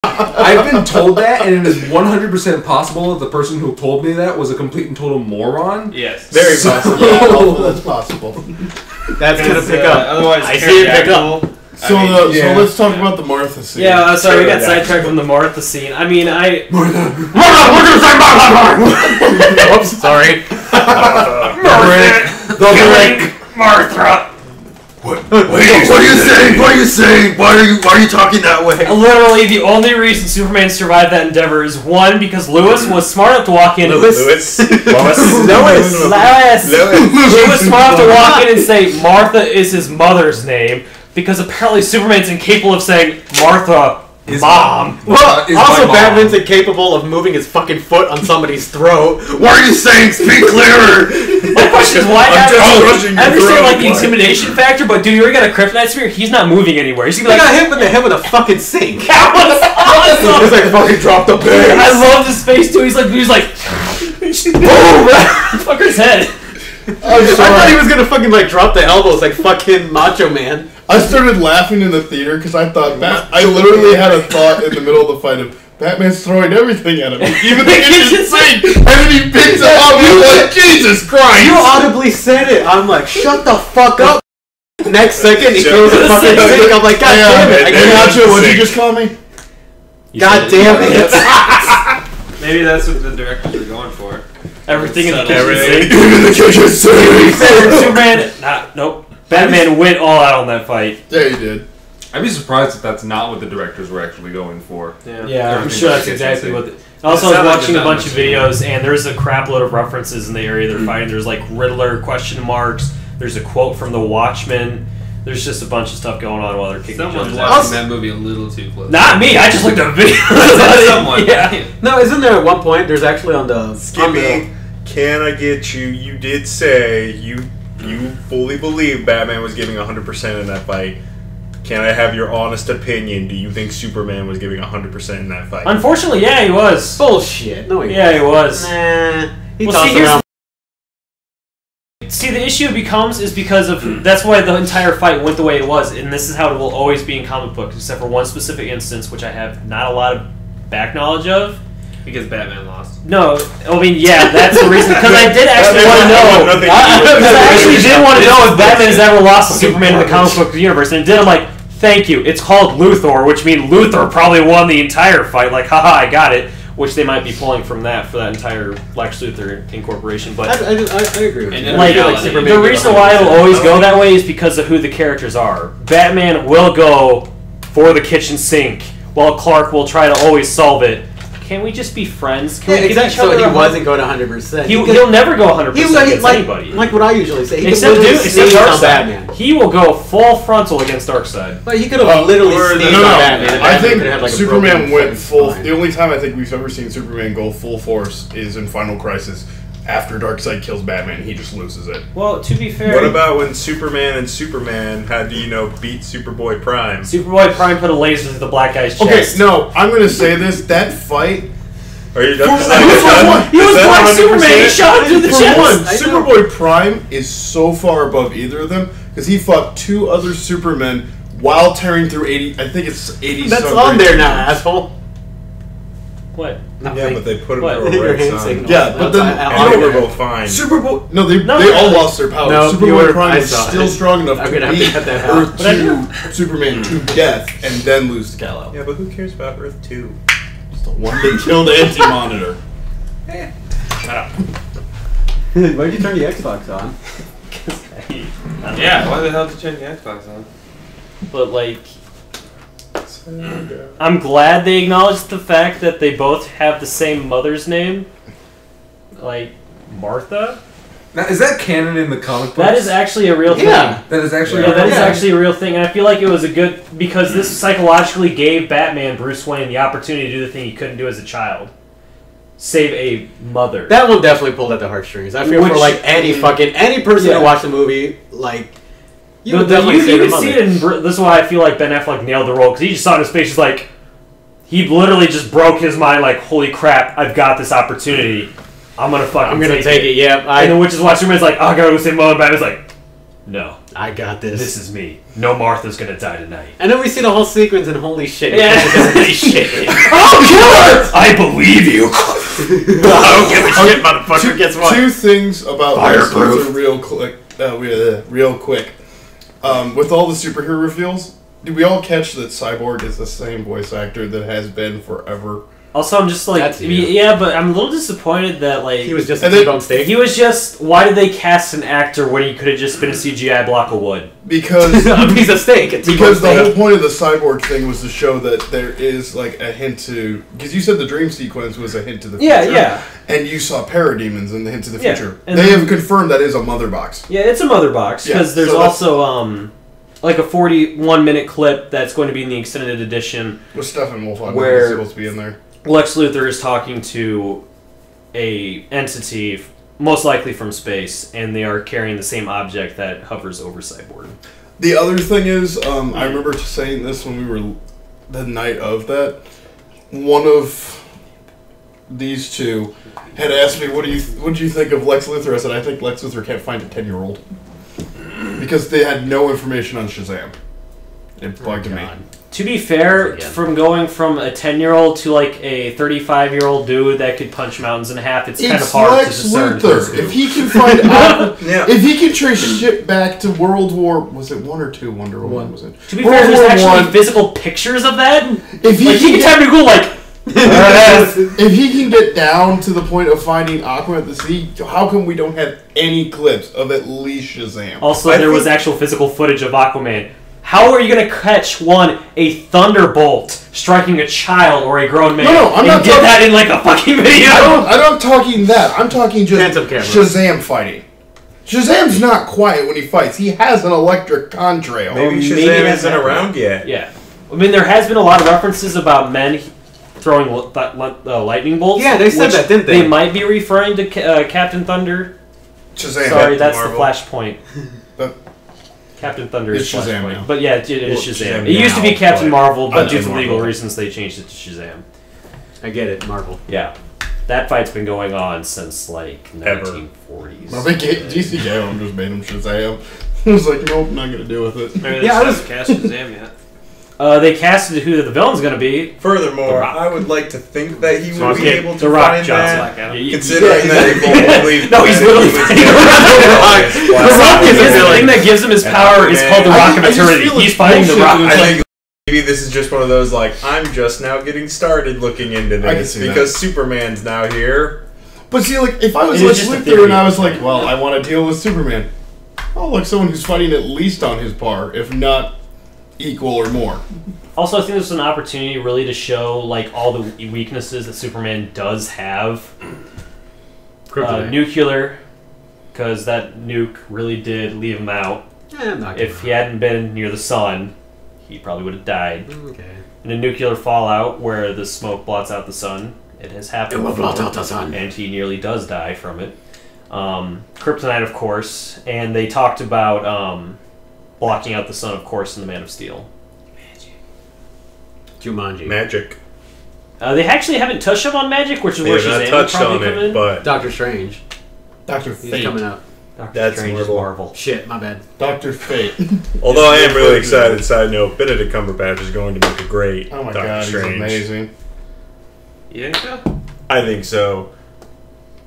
I've been told that, and it is 100% possible that the person who told me that was a complete and total moron. Yes. Very So- possible. Yeah, also that's possible. That's gonna Because, pick up. Otherwise, I see it pick up. So, so let's talk about the Martha scene. Yeah, sorry, we got Sure, sidetracked from the Martha scene. I mean, Oops, sorry. Martha. What are you saying? What are you saying? Why are you talking that way? Literally, the only reason Superman survived that endeavor is one, because Lois was smart enough to walk in. Lois. She was smart enough to walk in and say Martha is his mother's name, because apparently Superman's incapable of saying Martha, mom. Well, Is also my mom. Batman's incapable of moving his fucking foot on somebody's throat. What are you saying? Speak clearer. My question is why I'm just crushing I your understand throat. like the intimidation factor, but dude, you already got a kryptonite spear. He's not moving anywhere. He's He gonna be got like, hit in the head with a fucking sink. that was awesome. He's like, fucking dropped the bag. I love his face too. He's like, boom, fucker's head. I thought he was gonna fucking like drop the elbows like fucking Macho Man. I started laughing in the theater because I thought I literally had a thought in the middle of the fight of Batman's throwing everything at him, even the kitchen sink, and then he picks it up. You're like, Jesus Christ! You audibly said it. I'm like, shut the fuck up. Next second, he throws a fucking sink. I'm like, God damn it. I Hey, can't- Nacho, what'd you just call me? God damn it. Maybe that's what the directors were going for. Everything in the Everything. kitchen Even the kitchen sink. sink. Superman, nope. Batman went all out on that fight. Yeah, you did. I'd be surprised if that's not what the directors were actually going for. Yeah, I'm Everything sure that's in the exactly kitchen what. Also, I sounded was like watching there's a bunch not of much videos, and there's a crap load of references in the area they're fighting. There's like Riddler question marks. There's a quote from The Watchmen. There's just a bunch of stuff going on while they're kicking each Someone's other's watching ass. that movie a little too close. Not me. I just looked at videos. Someone. Yeah. No, isn't there at one point, there's actually on the... Skippy, can I get you? You did say you fully believe Batman was giving 100% in that fight. Can I have your honest opinion? Do you think Superman was giving 100% in that fight? Unfortunately, yeah, he was. Bullshit. No, he Yeah, he was. Nah. He Well, tossed see, here's around. See, the issue becomes is because of that's why the entire fight went the way it was, and this is how it will always be in comic books, except for one specific instance, which I have not a lot of back knowledge of. Because Batman lost. No, I mean, yeah, that's the reason. Because I did actually want to know. Nothing to do with Because I actually did want to know if Batman has ever lost to Superman in the comic book universe, and it did. I'm like, thank you. It's called Luthor, which means Luthor probably won the entire fight. Like, haha, I got it. which they might be pulling from that for that entire Lex Luthor incorporation. But I agree with And you. then I like, feel reality. Superman the did reason why it'll 100%. always go that way is because of who the characters are. Batman will go for the kitchen sink, while Clark will try to always solve it. Can we just be friends? Can Yeah, we give exactly. each other So he a hug? wasn't going 100%. He'll never go 100% against like, anybody. Like what I usually say. He Except could literally except sneeze on Darkseid. Batman. He will go full frontal against Darkseid. But he could have literally or the- sneezed No, on no. Batman. and I Batman think could have, like, a Superman broken went fucking full. spine. The only time I think we've ever seen Superman go full force is in Final Crisis. After Darkseid kills Batman, he just loses it. Well, to be fair, What about when Superman and Superman had to, beat Superboy Prime? Superboy Prime put a laser through the black guy's Okay, chest? no, I'm gonna say this. That fight. Are you For done? one, He was Black Superman. He shot him through the For chest. one, I know. Superboy Prime is so far above either of them because he fought two other Supermen while tearing through 80. I think it's 80. That's some on there grade now, changes. asshole. What? Yeah, but they put him What? through a Your red hand sign. signal. Yeah, but then And they were both fine. Superboy. No, they No, they no, all no. lost their power. No, you Superboy were- Prime I was saw still it. strong enough I'm to gonna have to beat cut that out. Earth But I 2 Superman to death and then lose to Kal-El. Yeah, but who cares about Earth 2? The one that killed Anti-Monitor. Why'd you turn the Xbox on? Yeah, why the hell did you turn the Xbox on? But like, I'm glad they acknowledged the fact that they both have the same mother's name, like Martha. Now, is that canon in the comic books? That is actually a real Yeah. thing. That is actually. Yeah, that is Yeah. actually a real thing, and I feel like it was a good because this psychologically gave Batman Bruce Wayne the opportunity to do the thing he couldn't do as a child, save a mother. That one definitely pulled at the heartstrings. I feel for Which- like any person Yeah. to watch the movie, like you You, would definitely you save your can see mother. it in. This is why I feel like Ben Affleck nailed the role because he just saw it in his face. He's like, he literally just broke his mind. Like, holy crap! I've got this opportunity. I'm gonna take it. Yeah, And then which is why Superman's like, oh, I gotta go save mother. Batman's like, no, I got this. this is me. No Martha's gonna die tonight. And then we see the whole sequence, and holy shit! Yeah. Holy shit! Oh, killer! I believe you. I don't give a shit, motherfucker. Guess what? Two things about Fireproof. Lex Luthor real quick. With all the superhero reveals, did we all catch that Cyborg is the same voice actor that has been forever? Also, I'm just like, That's you. yeah, but I'm a little disappointed that like He was just a And then- T-bone steak. he was just. Why did they cast an actor when he could have just been a CGI block of wood? Because a piece of steak. A T-bone because the steak. whole point of the Cyborg thing was to show that there is like a hint to. Because you said the dream sequence was a hint to the future. Yeah. And you saw parademons in the hint to the Yeah, future. and They then- have confirmed that is a mother box. Yeah, it's a mother box because Yeah, there's so that's- also like a 41-minute clip that's going to be in the extended edition. With Steppenwolf on Where- there, supposed to be in there. Lex Luthor is talking to a entity, most likely from space, and they are carrying the same object that hovers over Cyborg. The other thing is, I remember saying this when we were the night of that. One of these two had asked me, "What do you think of Lex Luthor?" I said, "I think Lex Luthor can't find a 10-year-old because they had no information on Shazam." It bugged me. To be fair, Again. from going from a 10-year-old to like a 35-year-old dude that could punch mountains in half, it's kind of hard Lex to discern. Luthor. If he can find Yeah. if he can trace shit back to World War, was it 1 or 2? Wonder Woman was it? To be World fair, there's War actually I. physical pictures of that. If he Like, he can can time to go like, If he can get down to the point of finding Aquaman at the sea, how come we don't have any clips of at least Shazam? Also, I there was think- actual physical footage of Aquaman. How are you going to catch a thunderbolt striking a child or a grown man? No, I'm and not get talking- that in like a fucking video. I'm not talking that. I'm talking just Phantom camera. Shazam fighting. Shazam's not quiet when he fights. He has an electric contrail. Maybe maybe Shazam that's isn't happening. around yet. Yeah, I mean there has been a lot of references about men throwing lightning bolts. Yeah, they said which that, didn't they? They might be referring to Captain Thunder. Shazam. Sorry, that's Marvel. the Flashpoint. But- Captain Thunder is It's Shazam Flashpoint. now. But yeah, it is Well, Shazam. Shazam It used to be now, Captain but- Marvel, but due to Marvel. legal reasons they changed it to Shazam. I get it, Marvel. Yeah. That fight's been going on since like Ever. 1940s. I think DC Gallon just made him Shazam. I was like, nope, not gonna deal with it. Maybe they Yeah, I just was- haven't cast Shazam yet. They casted who the villain's going to be. The Furthermore, Rock. I would like to think that he would So be okay, able to The Rock find Johnson. that, Black Adam. considering that he only No, he's literally fighting The Rock. The Rock is the thing that gives him his power is called the I Rock just of Eternity. feel He's it's fighting the bullshit Rock. that it's I like, think Maybe this is just one of those, like, I'm just now getting started looking into I can this see because Superman's now here. But see, like, if I was It was Lex just a Luthor theory. and I was like, well, I want to deal with Superman. I'll look someone who's fighting at least on his par, if not equal or more. Also, I think there's an opportunity really to show like all the weaknesses that Superman does have. Kryptonite. Nuclear, because that nuke really did leave him out. I'm not If he hadn't been near the sun, he probably would have died. Okay. In a nuclear fallout where the smoke blots out the sun, it has happened. It will blot before, out the sun. and he nearly does die from it. Kryptonite, of course, and they talked about blocking out the sun, of course, in the Man of Steel. Jumanji. Magic. They actually haven't touched up on magic, which is They where have not Shazam would touched probably on come it, in. but Doctor Strange. Dr. He's Fate. coming out. Doctor That's Strange is Marvel. Marvel. Shit, my bad. Dr. Fate. although I am really excited, side note, Benedict Cumberbatch is going to make a great Oh my Doctor god, Strange. he's amazing. You think so? I think so.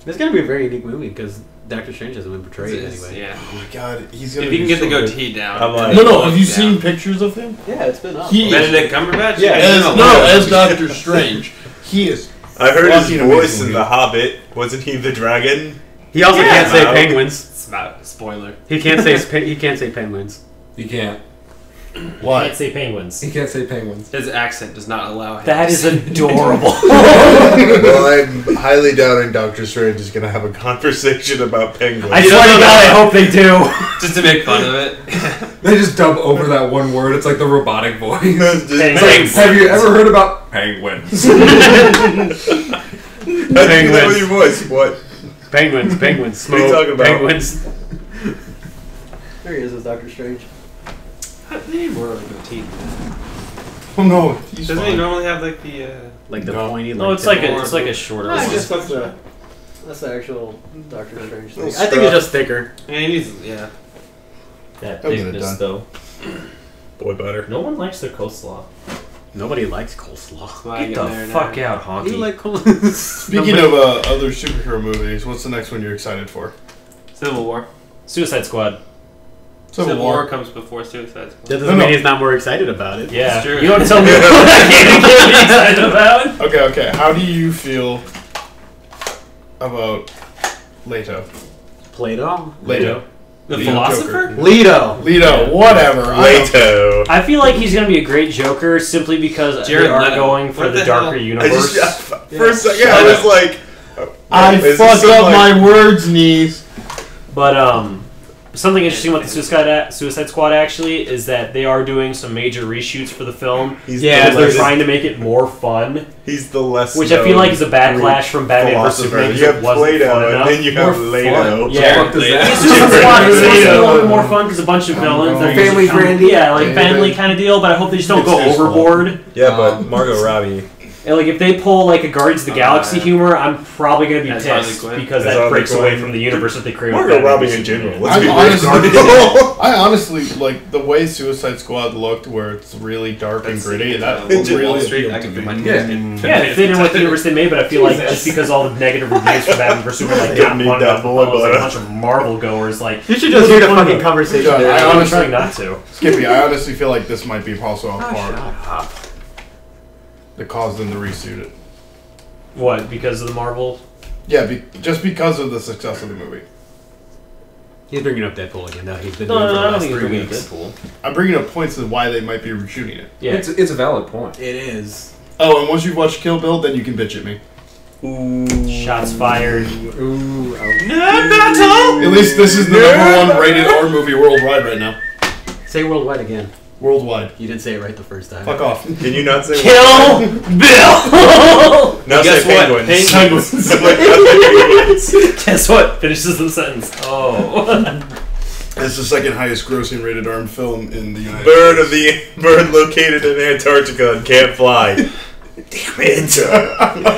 It's gonna be a very unique movie because Doctor Strange hasn't been portrayed It's- anyway. Yeah. Oh my god, he's gonna If you can be get the so good. goatee down. I'm like- No, have you down. seen pictures of him? Yeah, it's been up. He Benedict Cumberbatch? Yeah, He's as, been a no, lot. as Doctor Strange. He is. I heard his Fucking voice amazing. in The Hobbit. Wasn't he the dragon? He also Yeah. can't say Wow. penguins. It's not spoiler. He can't say he can't say penguins. You can't. Why? Can't say penguins. He can't say penguins. His accent does not allow him. That to is say- adorable. Well, I'm highly doubting Doctor Strange is going to have a conversation about penguins. I swear to God, I hope they do. just to make fun of it. They just dub over that one word. It's like the robotic voice. Just- Penguins. Have you ever heard about penguins? How do you do that with your voice? What? Penguins, penguins, smoke, What are you talking about? penguins. There he is as Doctor Strange. They need more of a goatee. Oh no, he's Doesn't he fine. normally have like the? Like the No. pointy. No, it's like a shorter I one. guess that's the actual Doctor Strange thing. Little I think it's just thicker. Yeah, he needs. Yeah. That That was thickness, done. though. Boy butter. No one likes their coleslaw. Nobody likes coleslaw. Flag Get in the there fuck now. out, honky. You like coleslaw? Speaking of other superhero movies, what's the next one you're excited for? Civil War. Suicide Squad. Civil War. comes before Suicide Squad. That doesn't mean he's not more excited about it. Yeah. It's true. You don't tell me what I can't be excited about. Okay. How do you feel about Leto? Plato. Leto. The Leto philosopher? Leto. Leto, whatever. Leto. I feel like he's gonna be a great Joker simply because Jared they are Leto. going for What the the darker hell? I universe. just, for a second, I was like, I is this fucked some, up like- my words, knees. But something interesting with the Suicide Squad actually is that they are doing some major reshoots for the film. He's Yeah, the They're less, trying to make it more fun, he's the less which I feel like is a backlash from Batman vs philosopher. Superman. You have It wasn't fun Plato, and enough. then you have More Leto. fun. Yeah. Fuck does Leto. that? Suicide Squad is supposed to be a Leto. little bit more fun because a bunch of villains. They're Family usually- friendly. Yeah, like Yeah, family yeah. kind of deal. But I hope they just don't It's go his fault. overboard. Yeah, but Margot Robbie. And like if they pull like a Guardians of the Galaxy humor, I'm probably gonna be That's Harley pissed Quinn. because That's that Harley breaks away Quinn. from the universe that they created. with Margot Batman Robbie vs in Superman. general. Let's I'm be honestly, I honestly like the way Suicide Squad looked, where it's really dark and That's gritty. it. That It's really Wall Street. appealed I to can put my me. Yeah. Yeah, it fit in with the universe they made, but I feel like just because all the negative reviews for Batman vs Superman like Didn't got need one that up, boy like a butter. bunch of Marvel goers like You should just hear the What's the fucking conversation. Yeah, there. I I'm honestly- trying not to. Skippy, I honestly feel like this might be also a Oh, part shut up. that caused them to reshoot it. What? Because of the Marvel? Yeah, just because of the success of the movie. He's bringing up Deadpool again. Now he's been No, doing it no, for the I don't last think he's 3 bringing up weeks. Deadpool. I'm bringing up points of why they might be reshooting it. Yeah. It's a valid point. It is. Oh, and once you've watched Kill Bill, then you can bitch at me. Shots fired. Ooh. At least this is the #1 rated R movie worldwide right now. Say worldwide again. Worldwide. You didn't say it right the first time. Fuck off. Can you not say Kill Bill! Now Guess say what? penguins. Penguins. Guess what? Finishes the sentence. Oh. It's the second highest grossing rated R film in the United Bird located in Antarctica and can't fly. Damn it.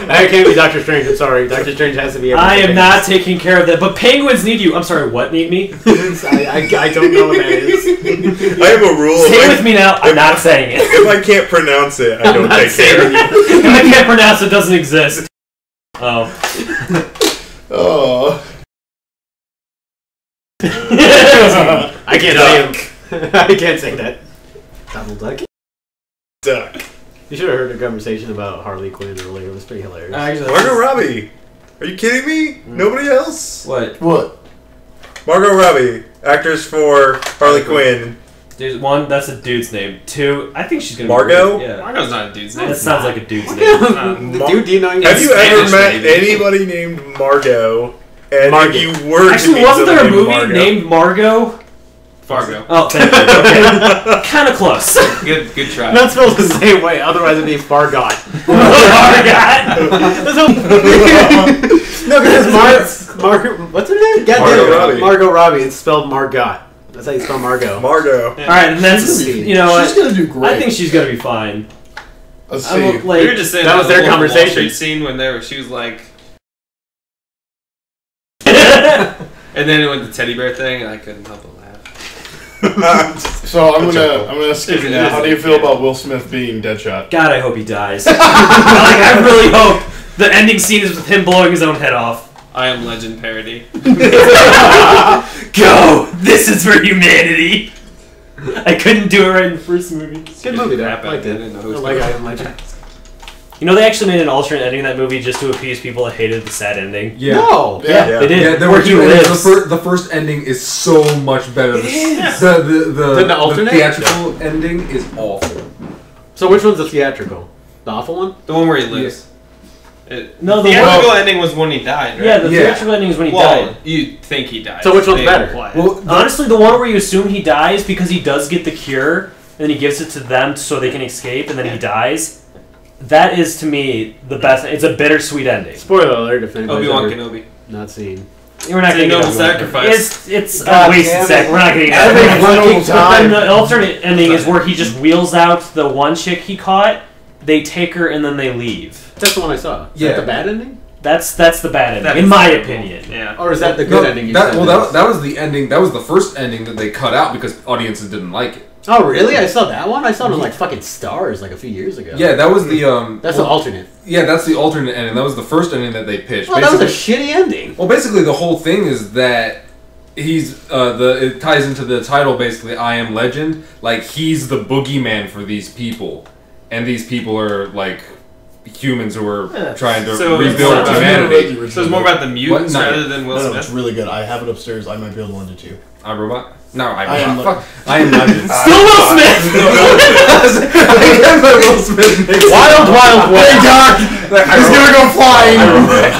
That can't be Doctor Strange. I'm sorry. Doctor Strange has to be able to I am say not taking care of that, but penguins need you. I'm sorry, what need me? things. I don't know what that is. I have a rule. Say If it with me now. I'm not saying it. if I can't pronounce it, I don't not take care of saying it. If I can't pronounce it, it doesn't exist. Oh. Oh. I can't say it. I can't say that. Double duck. duck. You should have heard the conversation about Harley Quinn earlier. It was pretty hilarious. Margot Robbie. Are you kidding me? Nobody else? What? Margot Robbie, actress for Harley Quinn. There's one, that's a dude's name. Two, I think she's gonna Margot? be. Yeah. Margot's not a dude's name. That sounds like a dude's name. Dude, do you know? Have you ever Spanish, met maybe. anybody named Margot? And Margot. if you were to Actually, meet wasn't there a somebody movie Margot, named Margot? Fargo. Oh, thank you. Okay. Kind of close. Good try. Not spelled the same way, otherwise it'd be Fargot. No, because what's her name? Margot Robbie. Margot Robbie. It's spelled Margot. That's how you spell Margot. Margot. All right, and that's you know She's gonna do great. I think she's gonna be fine. Let's I see. don't, like, We were just saying that was their little Wall conversation. Street scene when she was like, and then it went the teddy bear thing, and I couldn't help but laugh. So I'm gonna skip you now. How do you feel about Will Smith being Deadshot? God, I hope he dies. Like, I really hope the ending scene is with him blowing his own head off. I Am Legend parody. Go! This is for humanity! I couldn't do it right in the first movie. Good movie, though. Crap, I liked I it. didn't know I who was like gonna- I Am Legend. You know, they actually made an alternate ending of that movie just to appease people that hated the sad ending. Yeah. No! Yeah. They did. Yeah, there Where were he two endings. lives. The first ending is so much better. is. The alternate? theatrical ending is awful. So which one's the theatrical? The awful one? The one where he lives. No, the the theatrical ending was when he died, right? Yeah, the Yeah. theatrical ending is when he well, died. you think he died. So which one's They better? imply it. Well, Honestly, the one where you assume he dies because he does get the cure, and then he gives it to them so they can escape, and then he dies. That is, to me, the best. It's a bittersweet ending. Spoiler alert if anybody's Obi-Wan ever Kenobi. not seen. We're not It's a going to noble sacrifice. It's God a wasted damn it. sack. We're not going to get Every into fucking it. But then time. the alternate ending is where he just wheels out the one chick he caught, they take her, and then they leave. That's the one I saw. Is Yeah. that the bad ending? That's the bad ending, That in is my terrible. opinion. Yeah. Or is that the good no, ending you that, said? well, that was the ending. That was the first ending that they cut out because audiences didn't like it. Oh, really? I saw that one? I saw it on like fucking Stars like a few years ago. Yeah, that was the That's well, the alternate. Yeah, that's the alternate ending. That was the first ending that they pitched. Well, that was a shitty ending. Well, basically, the whole thing is that he's it ties into the title. Basically, I Am Legend. Like he's the boogeyman for these people, and these people are like humans who are trying to So it's rebuild not- humanity. So it's more about the mutants What? No. rather than Will No, Smith. it's really good. I have it upstairs. I might be able to lend it to you. iRobot? No, I Am iRobot. Fuck. I Am Legend. Still Will Smith! Will Smith makes Wild West. He's gonna go flying.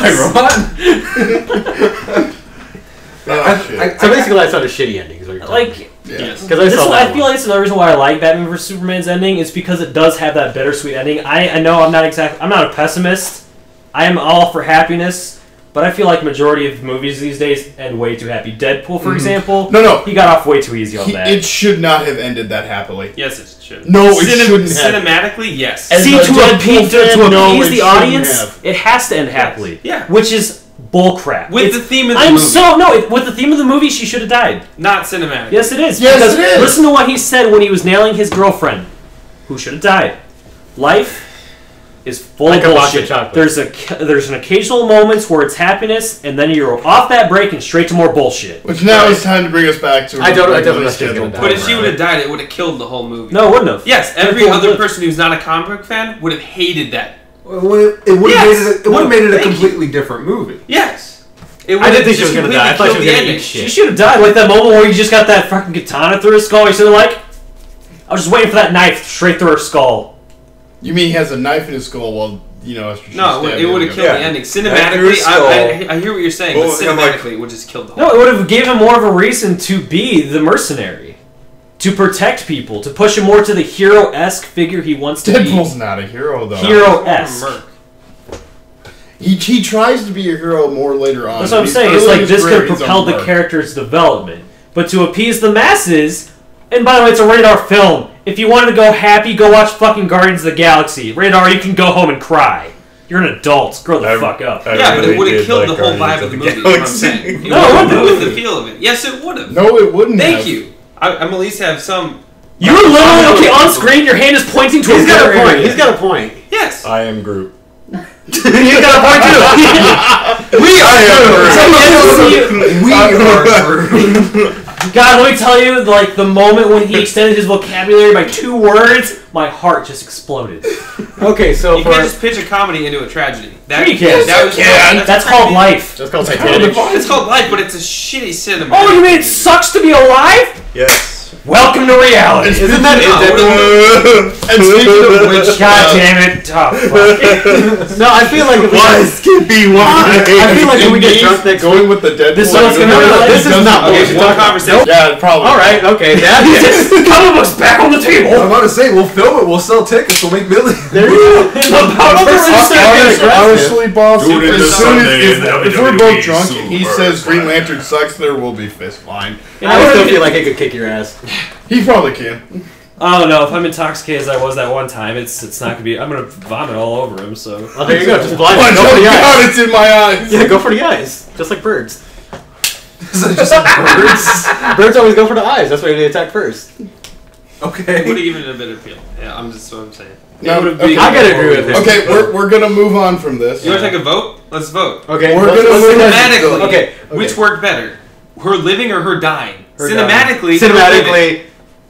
iRobot. So basically, I saw the shitty ending. Is what you're telling me. Like, Yes. Because I this saw one, that I feel one. like it's another reason why I like Batman vs Superman's ending is because it does have that bittersweet ending. I know I'm not a pessimist. I am all for happiness, but I feel like majority of movies these days end way too happy. Deadpool, for example, No. he got off way too easy on that. It should not have ended that happily. Yes, it should. No, it shouldn't have. Cinematically, yes. As See, a to Deadpool appease fan, no, the it shouldn't audience, have. it has to end happily. Yeah. Which is bullcrap. With It's- the theme of the I'm movie. with the theme of the movie, she should have died. Not cinematic. Yes, it is. Yes, because it is. Listen to what he said when he was nailing his girlfriend, who should have died. Life is full Like of a box of bullshit. chocolates. There's an occasional moments where it's happiness, and then you're off that break and straight to more bullshit. Which now is time to bring us back to I don't- I regularly definitely think scheduled it'll But if she would have programming. died, it would have killed the whole movie. No, it wouldn't have. Yes, every Deadpool other lived. person who's not a comic book fan would have hated that. It would have Yes. made it a Thank you. completely different movie. Yes. It I didn't think she was gonna die. I thought she was gonna eat She shit. should have died. Like that moment where you just got that fucking katana through his skull. You should have like, I was just waiting for that knife straight through her skull. You mean he has a knife in his skull while, after she No, stabbed it would have him? killed Yeah. the ending. Through Cinematically, his skull. I hear what you're saying, Well, but I'm like- cinematically, it would just kill the whole No, it would have given him more of a reason to be the mercenary. To protect people. To push him more to the hero-esque figure he wants to Deadpool's not a hero, though. be. Hero-esque. Merc. He tries to be a hero more later on. That's what I'm He's saying. It's early in like his this career, could he's propel a the merc. character's development. But to appease the masses, and by the way, it's a rated R film. If you wanted to go happy, go watch fucking Guardians of the Galaxy. Rated R, you can go home and cry. You're an adult. Grow the fuck up. Yeah, but it would have killed the whole vibe of the movie. Is what I'm saying. It No, it wouldn't wouldn't. with the feel of it. Yes, it would have. No, it wouldn't have. Thank you. I'm at least have some. You were literally, okay, on screen, your hand is pointing to He's a got a better point. area. He's got a point. Yes. I am Groot. You got a point too. We are. So We are. God, let me tell you, like, the moment when he extended his vocabulary by 2 words, my heart just exploded. Okay, so You can't just pitch a comedy into a tragedy. Sure you can. That's called life. That's called Titanic. It's called life, but it's a shitty cinema. Oh, you mean it sucks to be alive? Yes. Welcome to reality. Isn't that And speaking of which, God damn it. Oh, fuck. No, I feel like Why, Skippy? Why? I feel like when we get drunk next going week. with the Deadpool. This one's gonna This is not what we should One talk about. conversation. Yeah, probably. All right, okay. Comic books back on the table. I'm about to say, we'll film it, we'll sell tickets, we'll make millions. There you go. Honestly, boss, Do it in the as soon Sunday as in the if we're WWE both drunk and he Super says Green Bowl. Lantern sucks, there will be fist line. I still feel like he could kick your ass. He probably can. I don't know. If I'm intoxicated as I was that one time, it's not gonna be. I'm gonna vomit all over him. So. Oh, there you go. Just blind. Oh Go for the God, eyes. it's in my eyes. Yeah, go for the eyes. Just like birds. Is it just birds? Birds always go for the eyes. That's why they attack first. It would have Okay. given it a better feel. Yeah, I'm just what I'm saying. No, It would've okay. been- I gotta agree with him. Okay, we're gonna move on from this. You want to take a vote? Let's vote. Okay, We're let's- gonna let's move take on. that. Cinematically, Okay. which worked better? Her living or her dying? Her Cinematically, Cinematically,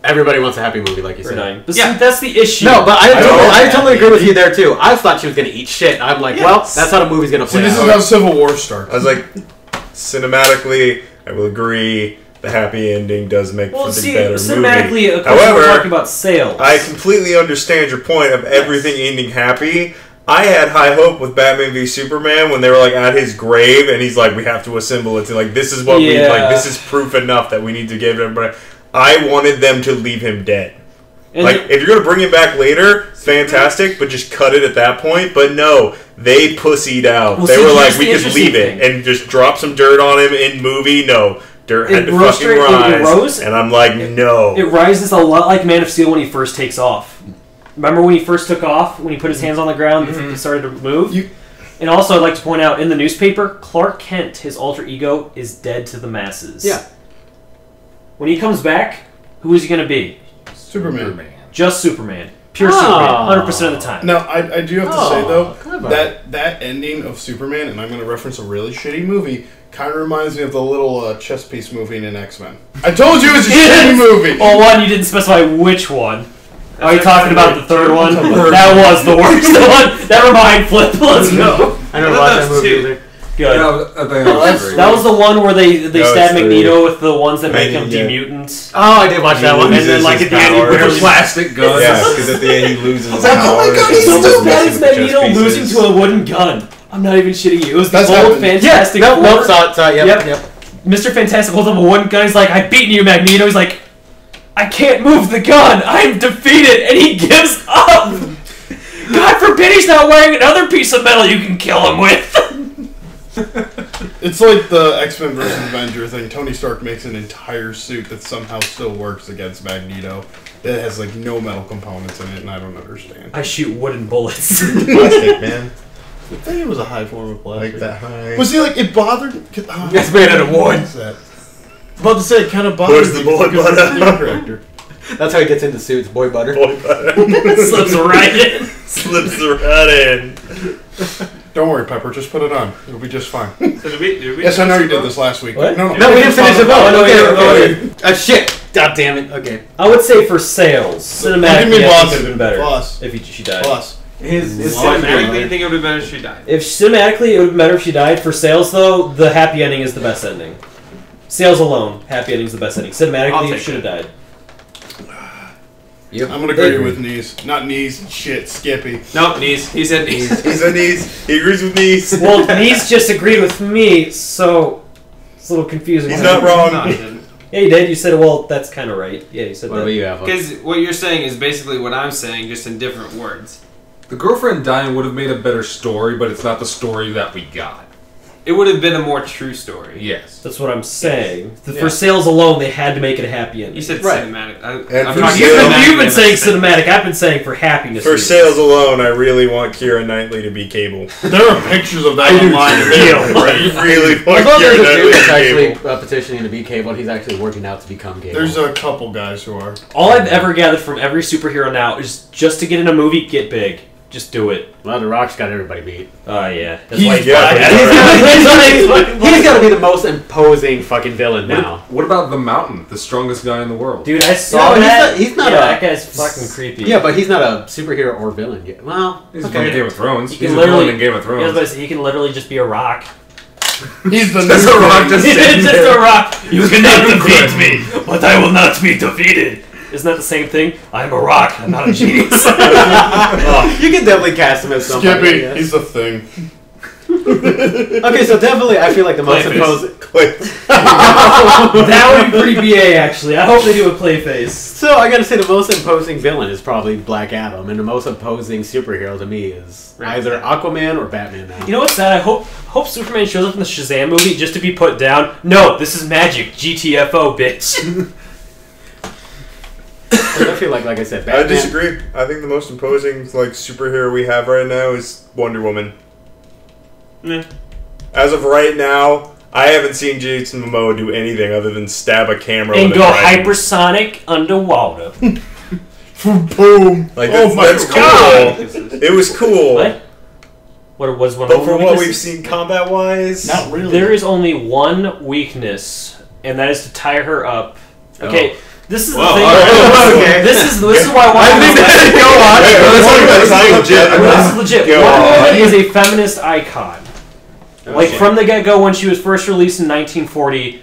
everybody wants a happy movie, like you For said. dying. But Yeah. see, that's the issue. No, but I don't- totally agree with you there too. I thought she was gonna eat shit. I'm like, well, that's how the movie's gonna See, play this is out. how Civil War starts. I was like, cinematically, I will agree. The happy ending does make Well, for the see, better cinematically, movie. of course, we're However, talking about sales. I completely understand your point of everything ending happy. I had high hope with Batman v Superman when they were like at his grave and he's like, we have to assemble it to like this is what we Yeah. like. This is proof enough that we need to give everybody. I wanted them to leave him dead. And Like if you're gonna bring him back later, fantastic, but just cut it at that point. But no, they pussied out. Well, they see, were like, here's we the could leave interesting it and just drop some dirt on him in movie. No, dirt had It to rose fucking straight- it rise. rose- And I'm like, no. It rises a lot like Man of Steel when he first takes off. Remember when he first took off? When he put his hands on the ground and started to move? And also, I'd like to point out, in the newspaper, Clark Kent, his alter ego, is dead to the masses. Yeah. When he comes back, who is he going to be? Superman. Just Superman. Pure Oh. Superman, 100% of the time. Now, I do have to say Oh, though clever. that ending of Superman, and I'm going to reference a really shitty movie, kind of reminds me of the little chess piece movie in X-Men. I told you it's a shitty movie. Well, one, you didn't specify which one. Are you talking about the third one? That was the worst one. Never mind, Flip. Let's go. I never I thought watched that that was movie two. either. Good. I think that was great. That was the one where they No, stab it's three. Magneto with the ones that make him Yeah. demutant. Oh, I did watch that one. loses And then, like, his at the end, he power. barely- Plastic guns. Yeah, because at the end he loses his like, power. oh my God, and he's so so does That messing is with the chess Magneto losing pieces. to a wooden gun. I'm not even shitting you. It was the That's old happened. Fantastic Yeah, Four. no, saw it, yep. Mr. Fantastic holds up a wooden gun. He's like, I've beaten you, Magneto. He's like, I can't move the gun. I'm defeated. And he gives up. God forbid he's not wearing another piece of metal you can kill him with. It's like the X-Men versus Avenger thing. Tony Stark makes an entire suit that somehow still works against Magneto. That has like no metal components in it, and I don't understand. I shoot wooden bullets. Plastic, man. I think it was a high form of plastic. Like that high. Was he like it bothered? It's made out of wood. What is that? About to say it kind of bothered Where's the me bullet because butter? it's the corrector. That's how he gets into suits, boy butter. Boy butter. Slips right in. Slips right in. Don't worry, Pepper. Just put it on. It'll be just fine. So did we Yes, I know you did this last week. What? No, No, we didn't finish the vote. Oh, no, Okay. Shit. God damn it. Okay. I would say for sales, cinematically, Give me I boss. think it would have been better Boss. if she died. Plus. His Cinematically, I think it would have been better if she died. If cinematically, it would have been better if she died. For sales, though, the happy ending is the best ending. Sales alone, happy ending is the best ending. I'll Cinematically, take it should have died. Yep. I'm gonna agree with Knees. Not Knees. Shit, Skippy. Nope, knees. He said knees. He's a knees. He agrees with knees. Well, Nice just agreed with me, so it's a little confusing. He's not wrong. No, he didn't. Yeah, you did. You said, well, that's kind of right. Yeah, you said What that. about you, Alpha? Because what you're saying is basically what I'm saying, just in different words. The girlfriend dying would have made a better story, but it's not the story that we got. It would have been a more true story. Yes. That's what I'm saying. Yeah. For sales alone, they had to make it a happy ending. You said Right. cinematic. And I'm for talking sales- cinematic You've been and saying cinematic. cinematic. I've been saying for happiness. For reasons. sales alone, I really want Keira Knightley to be Cable. There are pictures of that online. I really I want thought Keira there's a dude Knightley that's to be actually Cable. petitioning to be Cable. He's actually working out to become Cable. There's a couple guys who are. All I've ever gathered from every superhero now is just to get in a movie, get big. Just do it. Well, The Rock's got everybody beat. Oh, yeah. That's He's- why he's yeah, black. He's got to be the most imposing fucking villain now. What about the Mountain, the strongest guy in the world? Dude, I saw No, that. he's not yeah, a- that guy's fucking creepy. Yeah, but he's not a superhero or villain yet. Well, He's okay. in Game of Thrones. He He's can a villain literally in Game of Yeah, I was Thrones. about to say, he can literally just be a rock. He's the That's new a rock thing. just It's sitting just there. a rock. You cannot defeat me, but I will not be defeated. Isn't that the same thing? I'm a rock. I'm not a genius. You can definitely cast him as somebody. I Skippy, guess. he's the thing. Okay, so definitely, I feel like the most imposing. That would be pretty BA, actually. I hope they do a Clayface. So I gotta say, the most imposing villain is probably Black Adam, and the most imposing superhero to me is either Aquaman or Batman. Now, You know what's sad? I hope Superman shows up in the Shazam movie just to be put down. No, this is magic. GTFO, bitch. I feel like I said, I Batman. disagree. I think the most imposing superhero we have right now is Wonder Woman. Yeah. As of right now, I haven't seen Jason Momoa do anything other than stab a camera And with a go trident. hypersonic underwater. Boom. Like Oh my that's God. cool. It was cool. What? What was one But of for the what weaknesses? we've seen combat wise, Not really. There is only one weakness, and that is to tie her up. Okay, this is the thing. Okay. This is why Wonder Woman. This is legit. Go Wonder on. Woman is a feminist icon. Like from the get-go, when she was first released in 1940,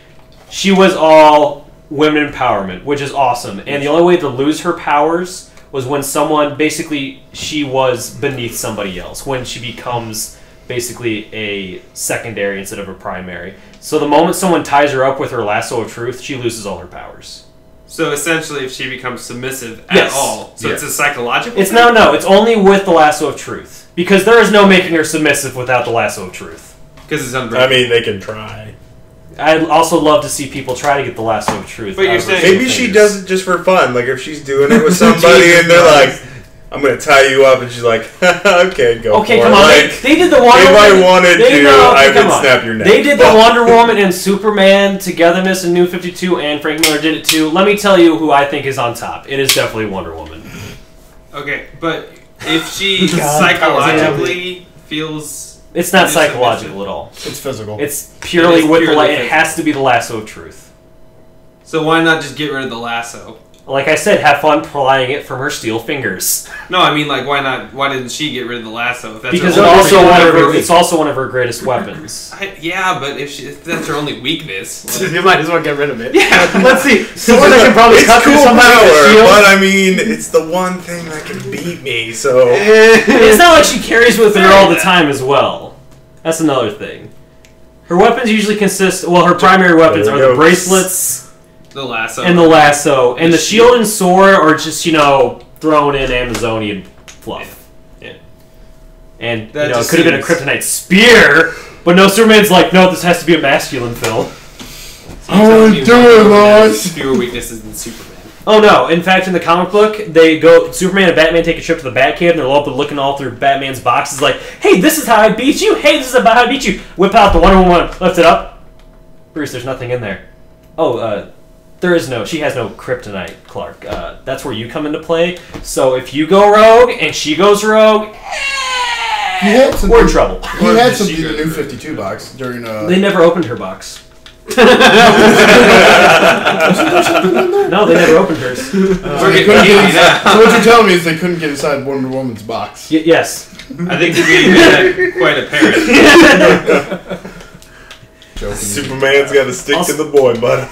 she was all women empowerment, which is awesome. And the only way to lose her powers was when someone basically she was beneath somebody else. When she becomes basically a secondary instead of a primary. So the moment someone ties her up with her lasso of truth, she loses all her powers. So essentially, if she becomes submissive at Yes. all, so Yeah. it's a psychological. It's thing? no. It's only with the lasso of truth because there is no making her submissive without the lasso of truth. because it's unbreakable. I mean, they can try. I'd also love to see people try to get the lasso of truth. But you're out of her saying- single Maybe she fingers. does it just for fun. Like if she's doing it with somebody and they're like, "I'm gonna tie you up," and she's like, "Okay, go." Okay, for come it. on. Like, They did the Wonder if Woman. I wanted they to, know- I come would on. snap your neck. They did the Wonder Woman and Superman togetherness in New 52, and Frank Miller did it too. Let me tell you who I think is on top. It is definitely Wonder Woman. Okay, but if she God, psychologically feels. It's not It is psychological at all. It's physical. It's purely It is with the purely It has to be the lasso of truth. So why not just get rid of the lasso? Like I said, have fun prying it from her steel fingers. No, I mean, like, why not? Why didn't she get rid of the lasso? If that's Because her it's only also weakness? it's also one of her greatest weapons. Yeah, but if that's her only weakness, You might as well get rid of it. yeah. Let's see. Someone that can probably it's cut through cool somebody with a power, shield. but I mean, it's the one thing that can beat me. So It's not like she carries with her all the time as well. That's another thing. Her weapons usually consist. Well, her primary weapons There are we the go. bracelets The lasso and the lasso, and The the shield and sword are just thrown in Amazonian fluff. Yeah. And That it just could have been a seems- kryptonite spear, but no, Superman's like, no, this has to be a masculine film. So you're telling me do Wonder it, Woman has Lois. fewer weaknesses than Superman. Oh no! In fact, in the comic book, Superman and Batman take a trip to the Batcave, and they're all looking all through Batman's boxes, like, "Hey, this is how I beat you. Hey, this is about how I beat you." Whip out the Wonder Woman, lift it up. Bruce, there's nothing in there. Oh, there is no. She has no kryptonite, Clark. That's where you come into play. So if you go rogue and she goes rogue, had some- we're in trouble. He Or had does some she in the go new through? 52 box during. They never opened her box. No, they never opened hers. We're they getting couldn't get easy inside, now. so what you're telling me is they couldn't get inside Wonder Woman's box. Yes. I think we made that quite apparent. Joking. Superman's got to stick to the boy, bud.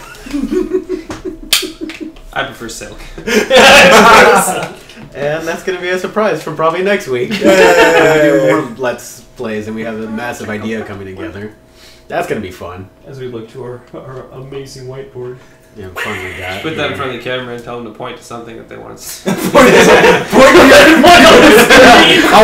I prefer silk. And that's going to be a surprise for probably next week. Yay. We do more Let's Plays, and we have a massive idea coming together. That's going to be fun. As we look to our amazing whiteboard. Yeah, fun with that. Put that in front of the camera and tell them to point to something that they want to see. I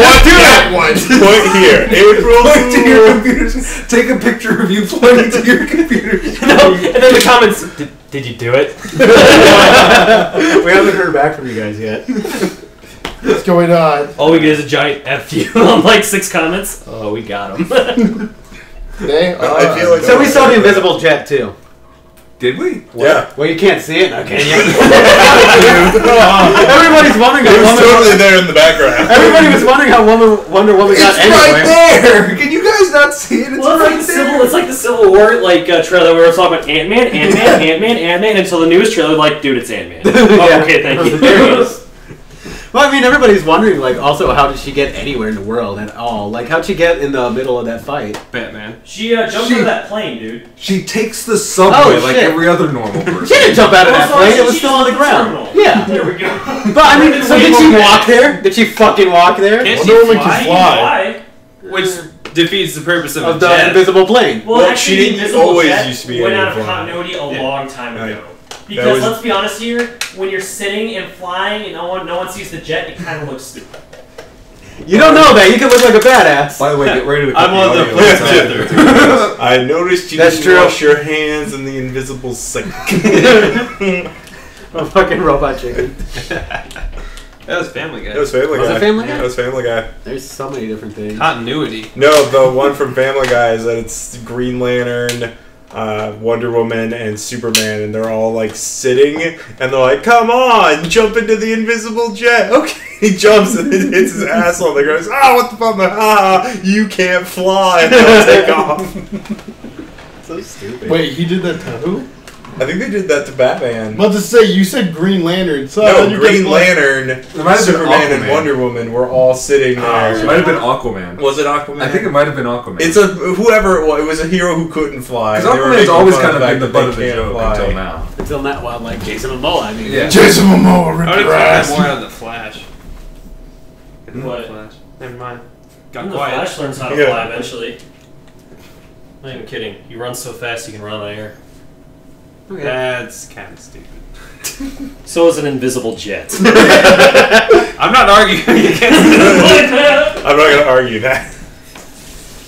want to do that one. Point here, April. Point to your computers. Take a picture of you pointing to your computers. No, and then the comments. Did you do it? We haven't heard back from you guys yet. What's going on? All we get is a giant F you on like 6 comments. Oh, we got him. Today? I feel like So we saw the invisible jet too. Did we? Yeah. Well, you can't see it now, can you? Everybody's Everybody's wondering It how was Wonder totally there in the background. Everybody was wondering how Wonder Woman got It's anywhere. right there! Can you guys not see it? It's Well, right it's there! like the Civil War trailer where we were talking about Ant-Man until the news trailer like, dude, it's Ant-Man. Oh, okay, thank you. There he is. Well, I mean, everybody's wondering, like, also, how did she get anywhere in the world at all? Like, how'd she get in the middle of that fight? Batman. She jumped out of that plane, dude. She takes the subway Oh, like shit. every other normal person. She didn't jump out of that Also, plane. she It was just still on the went to ground. terminal. Yeah. There we go. But, I mean, so did she walk there? Did she fucking walk there? Can't Wonder Woman she can fly? fly. Which defeats the purpose of, Of a the jet. invisible plane. Well, Well, actually, she the didn't invisible always jet used to be went able out to of fly. continuity a long time Right. ago. Because was- let's be honest here, when you're sitting and flying and no one sees the jet, it kind of looks stupid. You don't know that. You can look like a badass. By the way, get ready to I'm cut on the audio flip outside. I noticed you That's didn't true. wash your hands in the invisible sink. A fucking robot chicken. That was Family Guy. That was Family Was Guy. it Family Guy? That was Family Guy. There's so many different things. Continuity. No, the one from Family Guy is that it's Green Lantern, Wonder Woman, and Superman, and they're all like sitting, and they're like, "Come on, jump into the invisible jet." Okay, he jumps and it hits his ass on the ground. Ah, what the fuck? Ah, you can't fly. And they'll take off. So stupid. Wait, he did that to who? I think they did that to Batman. I'm about to say, you said Green Lantern. So No, you Green guys- Lantern, might have been Superman, and Aquaman. Wonder Woman were all sitting It there. might have been Aquaman. Was it Aquaman? I think it might have been Aquaman. It's a whoever it was. It was a hero who couldn't fly. Because They were Aquaman's making always fun kind of the been the fact butt that of the they can't joke fly. until now. Until now, well, like Jason Momoa, I mean. Yeah. Jason Momoa I ripped would her have more ass. out of the Flash. What? Flash. Never mind. Got And the quiet. Flash learns how to Yeah. fly eventually. Not even kidding. He runs so fast he can run on air. Okay. That's kind of stupid. So is an invisible jet. I'm not arguing against it. I'm not going to argue that.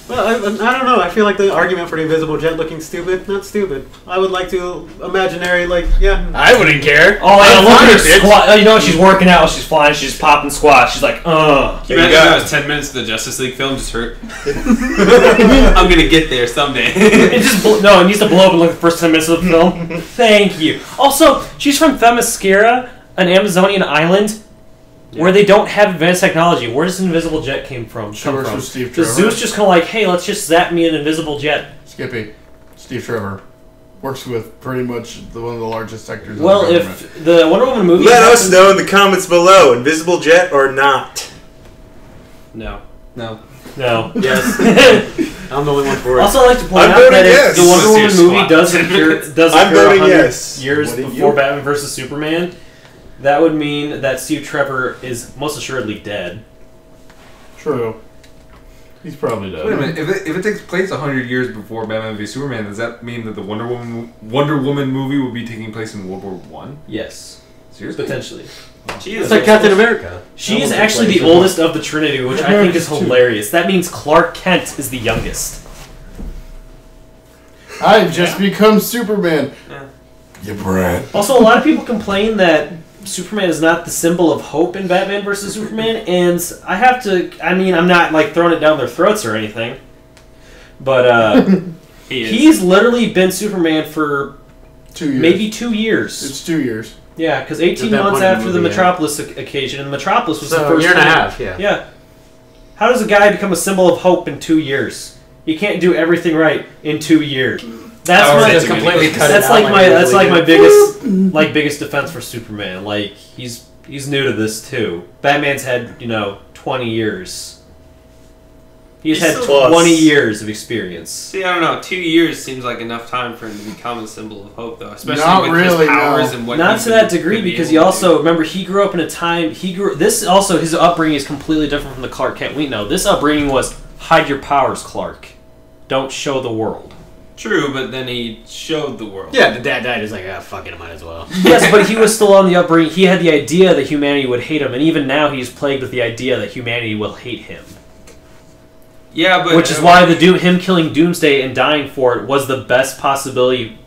Well, I don't know. I feel like the argument for the invisible jet looking stupid, not stupid. I would like to imaginary, like, yeah. I wouldn't care. Oh, yeah, I'm look fine at her with it. squat. Oh, you know, she's working out. She's flying. She's popping squats. She's like, Can you imagine got- that was 10 minutes of the Justice League film just hurt? I'm gonna get there someday. It just no, it needs to blow up in like the first 10 minutes of the film. Thank you. Also, she's from Themyscira, an Amazonian island where they don't have advanced technology. Where does an invisible jet come from? She works with Steve Does Trevor. Zeus just kind of like, hey, let's just zap me an invisible jet? Skippy. Steve Trevor. Works with pretty much one of the largest sectors Well, of the government. if the Wonder Woman movie Let happens- us know in the comments below, invisible jet or not. No. No. Yes. I'm the only one for it. Also, I'd like to point I'm out voting that yes. if the Wonder Let's Woman see a movie squat. does I'm occur voting 100 yes. years What do before you? Batman vs Superman, that would mean that Steve Trevor is most assuredly dead. True. He's probably dead. Wait a minute. If it takes place 100 years before Batman v Superman, does that mean that the Wonder Woman movie will be taking place in World War One? Yes, Seriously? potentially. It's like Captain America. She That is was actually place the as well. oldest of the Trinity, which I think is hilarious. That means Clark Kent is the youngest. I've just become Superman. Yeah. You brat. Also, a lot of people complain that Superman is not the symbol of hope in Batman vs Superman, and I have to. I mean, I'm not like throwing it down their throats or anything, but he's literally been Superman for 2 years. maybe 2 years. It's 2 years. Yeah, because 18 At that months point in the after the movie, yeah. Metropolis occasion, and Metropolis was the So, a first year and a time- half, yeah. Yeah. How does a guy become a symbol of hope in 2 years? You can't do everything right in 2 years. That's Or my just completely cut it that's out like like my they that's usually like do. my biggest defense for Superman. Like he's new to this too. Batman's had 20 years. He's had still- 20 years of experience. See, I don't know. 2 years seems like enough time for him to become a symbol of hope, though. Especially Not with really, his powers no. and what Not he to that could degree, be because able he to also remember he grew up in a time his upbringing is completely different from the Clark Kent we know. This upbringing was hide your powers, Clark. Don't show the world. do. True, but then he showed the world. Yeah, the dad died. He's like, ah, fuck it, I might as well. Yes, but he was still on the upbringing. He had the idea that humanity would hate him, and even now he's plagued with the idea that humanity will hate him. Yeah, but Which is why him killing Doomsday and dying for it was the best possibility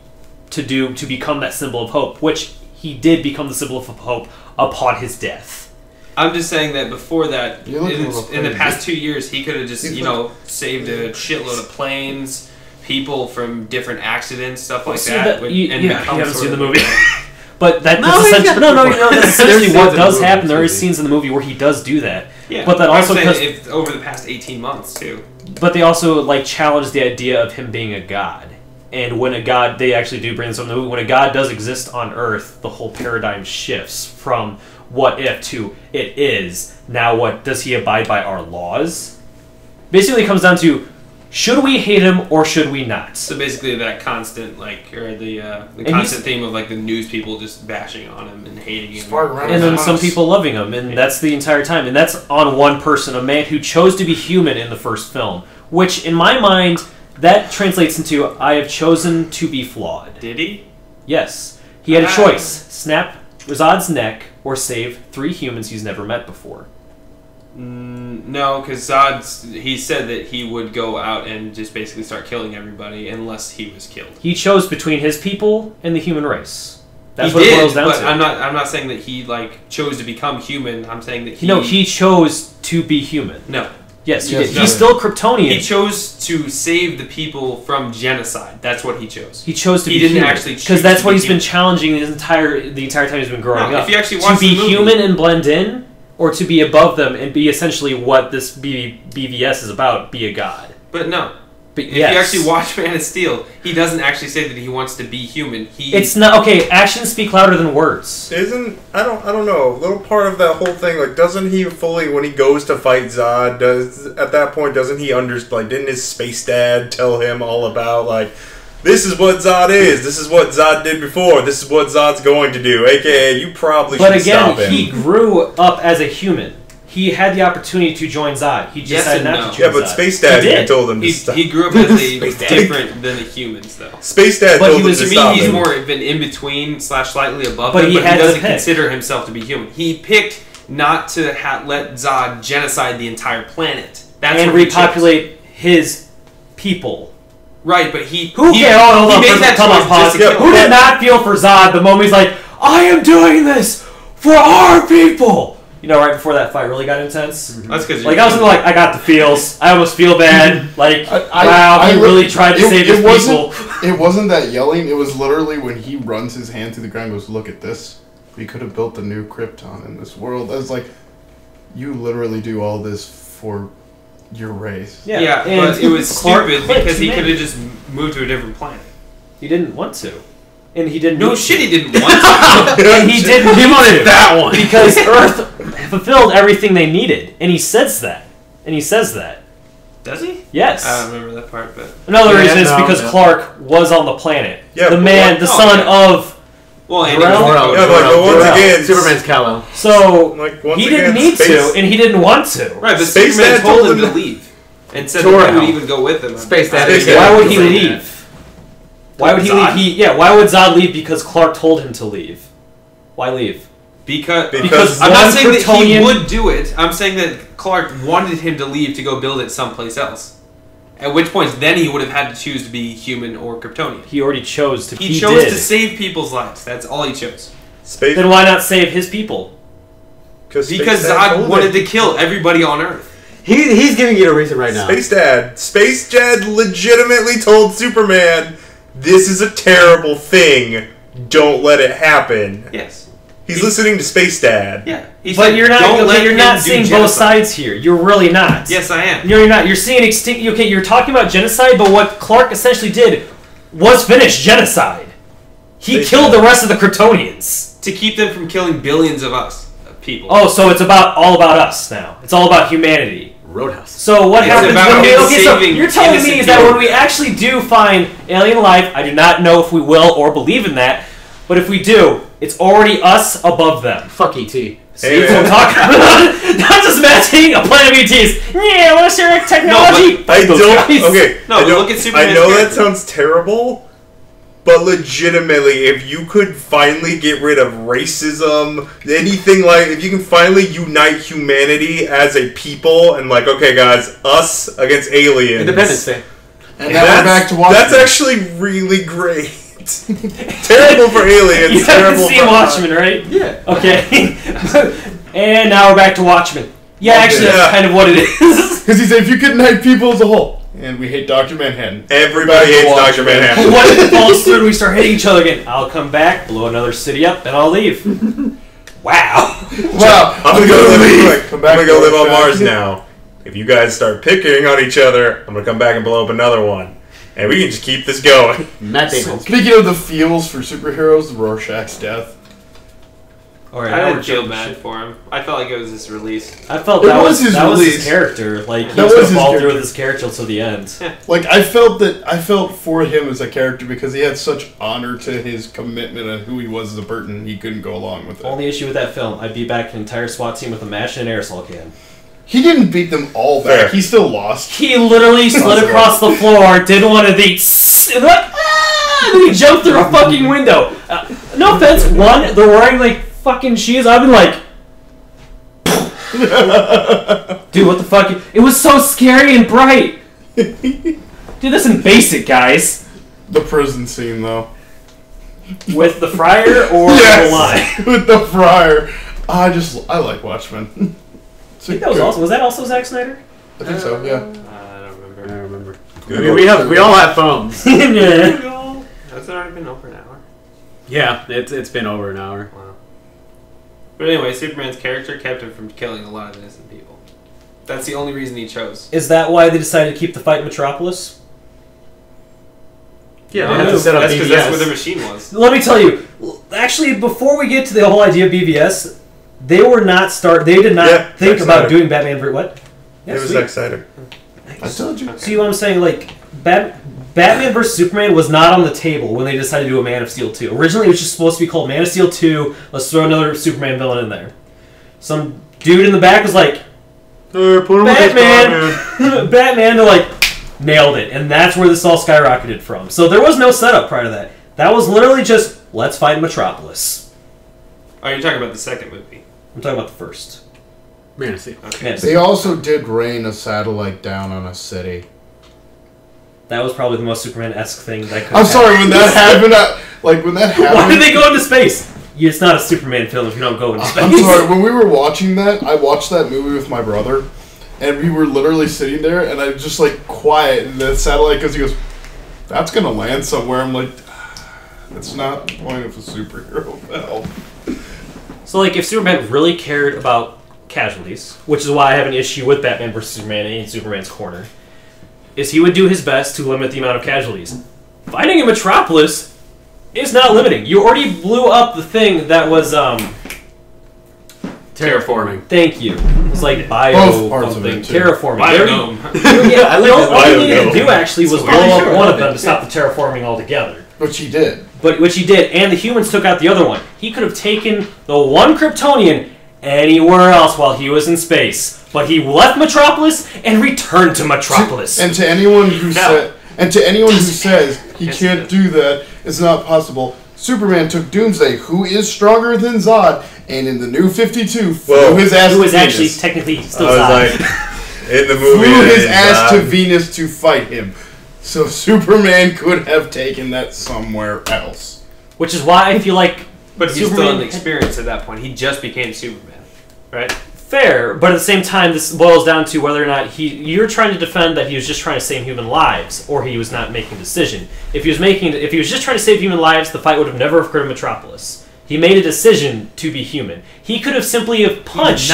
to become that symbol of hope, which he did become the symbol of hope upon his death. I'm just saying that before that, You look a little in the crazy. past 2 years, he could have just You saved a shitload of planes, people from different accidents, stuff like See, that. you become haven't sort seen of- the movie. But that's No, essentially that's essentially what There's does scenes in the happen. There movie. is scenes in the movie where he does do that. Yeah, But that I'm also saying because if over the past 18 months too. But they also like challenge the idea of him being a god. And when a god, they actually do bring this up in the movie. When a god does exist on Earth, the whole paradigm shifts from what if to it is. Now, what does he abide by our laws? Basically, it comes down to should we hate him or should we not? So basically, that constant the And constant theme of like the news people just bashing on him and hating him. And then some people loving him, and that's the entire time. And that's on one person, a man who chose to be human in the first film. Which, in my mind, that translates into I have chosen to be flawed. Did he? Yes. He had a choice. Snap Razad's neck or save 3 humans he's never met before. No, because he said that he would go out and just basically start killing everybody unless he was killed. He chose between his people and the human race. That's He what did, it boils down but to. I'm not saying that he like chose to become human. I'm saying that he chose to be human. No. Yes, he Yes, did. no. He's still Kryptonian. He chose to save the people from genocide. That's what he chose. He chose to He be didn't human. actually choose because that's to what be he's been human. challenging the entire time he's been growing No, up. if you actually to watch be the movie- human and blend in, or to be above them and be essentially what this BVS is about, be a god. But no. But If yes. you actually watch Man of Steel, he doesn't actually say that he wants to be human. It's not okay. Actions speak louder than words. Isn't I don't know. A little part of that whole thing, like, doesn't he fully when he goes to fight Zod? At that point doesn't he didn't his space dad tell him all about like, this is what Zod is. This is what Zod did before. This is what Zod's going to do. AKA, you probably But should stop again, him. he grew up as a human. He had the opportunity to join Zod. He just Yes decided and not no. to join Yeah, but Zod. Space Dad He did. told him to stop. He grew up as a Space Dad. different than the humans, though. Space Dad But told he him was- to To stop me, he's him. more of an in-between / slightly above But them, he but had he to doesn't pick. consider himself to be human. He picked not to let Zod genocide the entire planet. That's and what he chose. repopulate his people. Right, but he... Who he, cares? Hold he on, made first, that come on, choice pause. just to kill Who him. did not feel for Zod the moment he's like, I am doing this for our people? You know, right before that fight really got intense. That's because Like, I was like, I got the feels. I almost feel bad. Like, wow, he really tried to save his people. It wasn't that yelling. It was literally when he runs his hand through the ground and goes, look at this. We could have built a new Krypton in this world. I was like, you literally do all this for your race. Yeah, and but it was Clark stupid clicked because he me. could have just moved to a different planet. He didn't want to. And he didn't No need shit, to. he didn't want to. And he didn't He need wanted to. that one. Because Earth fulfilled everything they needed. And he says that. Does he? Yes. I don't remember that part, but... Another Yeah, reason is no, because no. Clark was on the planet. Yeah, the but man, what- the oh, son yeah. of... Well, and Jor-El? Yeah, but once Jor-El. again, Superman's Callow. So, Like, once he didn't again, need space- to, and he didn't want to. Right, but Space Superman Dad told told him him to leave. And said Jor-El. that he would even go with him. Space Dad. Space Yeah. Why would he Say leave? that. Why would he Zod? leave? Why would Zod leave? Because Clark told him to leave. Why leave? Because I'm not one saying that he Kryptonian- would do it. I'm saying that Clark wanted him to leave to go build it someplace else. At which point, then he would have had to choose to be human or Kryptonian. He already chose to. He chose did. to save people's lives. That's all he chose. Space Then why not save his people? Space Because Dad Zod told wanted him. to kill everybody on Earth. He's giving you a reason right now. Space Dad legitimately told Superman, "This is a terrible thing. Don't let it happen." Yes. He's listening to Space Dad. Yeah. He But said, you're not. "Don't let You're him not do seeing both genocide." sides here. You're really not. Yes, I am. You're not. You're seeing extinct. Okay, you're talking about genocide, but what Clark essentially did was finish genocide. He Space killed Dad. the rest of the Kryptonians. To keep them from killing billions of us, people. Oh, so it's all about us now. It's all about humanity. Roadhouse. So what It's happens about when we? him Okay, so saving you're telling me innocent that people. when we actually do find alien life, I do not know if we will or believe in that, but if we do, it's already us above them. Fuck E.T. Hey, So I'm man. talking about not just imagining a planet of ETs. Yeah, what's your technology? I Those don't. guys. Okay. No, I but don't- look at Superman's I know that character. sounds terrible, but legitimately, if you could finally get rid of racism, anything like, if you can finally unite humanity as a people, and like, okay, guys, us against aliens. Independence Day. And now we're back to watching. That's actually really great. Terrible for aliens. You haven't terrible seen for Watchmen, right? Yeah. Okay. And now we're back to Watchmen. Yeah, actually, Yeah. that's kind of what it is. Because he said, if you could unite people as a whole. And we hate Dr. Manhattan. Everybody hates Dr. But Manhattan. what if it falls through and we start hitting each other again? I'll come back, blow another city up, and I'll leave. Wow. Wow. I'm gonna go live on Jack. Mars now. If you guys start picking on each other, I'm gonna come back and blow up another one. And we can just keep this going. Methane. Speaking of the feels for superheroes, Rorschach's death. Alright, I now didn't we're feel jumping bad shit. for him. I felt like it was his release. I felt It that was his was release. his character. Like, he That was was going to his fall through character. with his character until the end. Like, I felt for him as a character because he had such honor to his commitment and who he was as a person, he couldn't go along with it. Only issue with that film, I'd be back an entire SWAT team with a match and an aerosol can. He didn't beat them all back. Fair. He still lost. He literally slid across the floor, did one of these, and like, and then he jumped through a fucking window. No offense, one, they're wearing like fucking shoes. I've been like, dude, what the fuck? It was so scary and bright. Dude, this isn't basic, guys. The prison scene, though. With the friar or Yes! the line? With the friar. I like Watchmen. I think that was also, was that also Zack Snyder? I think so, yeah. I don't remember. I don't remember. I mean, we all have phones. Yeah. Has it already been over an hour? Yeah, it's been over an hour. Wow. But anyway, Superman's character kept him from killing a lot of innocent people. That's the only reason he chose. Is that why they decided to keep the fight in Metropolis? Yeah, they had to set up That's because BVS. that's where the machine was. Let me tell you. Actually, before we get to the whole idea of BVS, they did not Yeah, think Zack about Snyder. doing Batman for what? It was Zack Snyder. I told you. See what I'm saying? Like, Batman vs. Superman was not on the table when they decided to do a Man of Steel 2. Originally, it was just supposed to be called Man of Steel 2. Let's throw another Superman villain in there. Some dude in the back was like, Batman! Batman! They're like, nailed it. And that's where this all skyrocketed from. So there was no setup prior to that. That was literally just, let's fight Metropolis. Oh, you're talking about the second movie. I'm talking about the first. Man of Steel. Okay. Yes. They also did rain a satellite down on a city. That was probably the most Superman-esque thing that could I'm happen. sorry, when that happened, when that happened... Why did they go into space? It's not a Superman film if you don't go into space. I'm sorry, when we were watching that, I watched that movie with my brother, and we were literally sitting there, and I was just like quiet, and the satellite, because he goes, that's gonna land somewhere. I'm like, that's not the point of a superhero film. So, like, if Superman really cared about casualties, which is why I have an issue with Batman vs. Superman in Superman's corner, is he would do his best to limit the amount of casualties. Fighting in Metropolis is not limiting. You already blew up the thing that was, Terraforming. Thank you. It was like Both parts of something. it, too. Terraforming. Biodome. Yeah, I like all that. he needed to do actually was blow up Sure. one of them to stop the terraforming altogether. Which he did. But which he did, and the humans took out the other one. He could have taken the one Kryptonian anywhere else while he was in space, but he left Metropolis and returned to Metropolis. And to anyone who says he Yes, can't it do that, it's not possible. Superman took Doomsday, who is stronger than Zod, and in the New 52 flew his ass Who to was actually Venus. technically still I was alive. like, in the movie, Flew his it is, ass to Venus to fight him. So Superman could have taken that somewhere else. Which is why I feel like But he's still Superman an experience at that point. He just became Superman, right? fair, but at the same time, this boils down to whether or not you're trying to defend that he was just trying to save human lives, or he was not making a decision. If he was just trying to save human lives, the fight would have never occurred in Metropolis. He made a decision to be human. He could have simply have punched.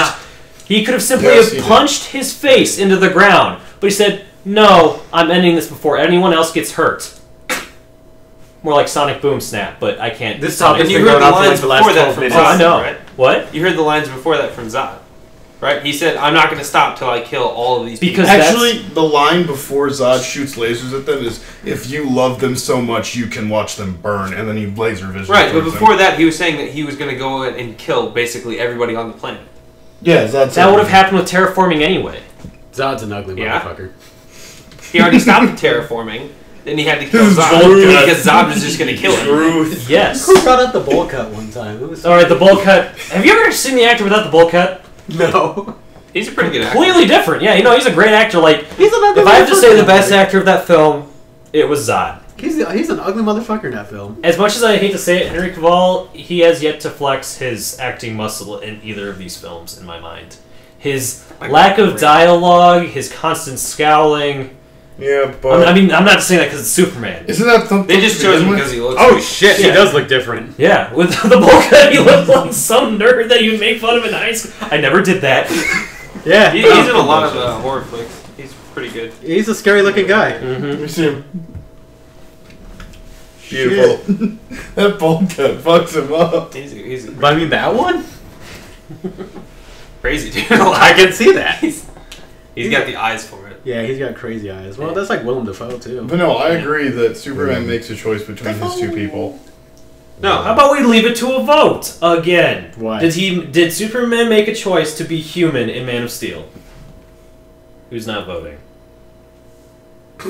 He could have simply punched his face into the ground, but he said, "No, I'm ending this before anyone else gets hurt." More like Sonic Boom Snap, but I can't. This topic And has you been heard going the on for like lines the last before that 12 from minutes. Oh, I Zod, know. right? What? You heard the lines before that from Zod, right? He said, "I'm not going to stop till I kill all of these Because people." Actually, the line before Zod shoots lasers at them is, "If you love them so much, you can watch them burn," and then he laser vision. Right, but towards before them. that, he was saying that he was going to go in and kill basically everybody on the planet. Yeah, Zod's That would have happened with terraforming anyway. Zod's an ugly Yeah. motherfucker. He already stopped the terraforming. Then he had to kill This is Zod true. because Zod was just going to kill him. Truth. Yes. Who brought up the bowl cut one time? It was All right, the bowl cut. Have you ever seen the actor without the bowl cut? no. He's a pretty good actor. Completely different. Yeah, he's a great actor. Like, He's an ugly if I have to say the motherfucker. best actor of that film, it was Zod. He's an ugly motherfucker in that film. As much as I hate to say it, Henry Cavill, he has yet to flex his acting muscle in either of these films, in my mind. His lack of dialogue, his constant scowling, Yeah, but I mean, I'm not saying that because it's Superman. Isn't that something? They just chose him because he looks. Oh shit, he Yeah. does look different. Yeah, with the bulk head, he looked like some nerd that you would make fun of in high school. I never did that. Yeah, He's in a lot of horror flicks. He's pretty good. he's a scary looking guy. Let me see him. beautiful. That bulk head fucks him up. He's But I mean that one, crazy dude. I can see that. He's got the eyes for it. Yeah, he's got crazy eyes. Well, that's like Willem Dafoe too. But no, I agree that Superman makes a choice between his two people. No, How about we leave it to a vote again? Why? Did Superman make a choice to be human in Man of Steel? Who's not voting?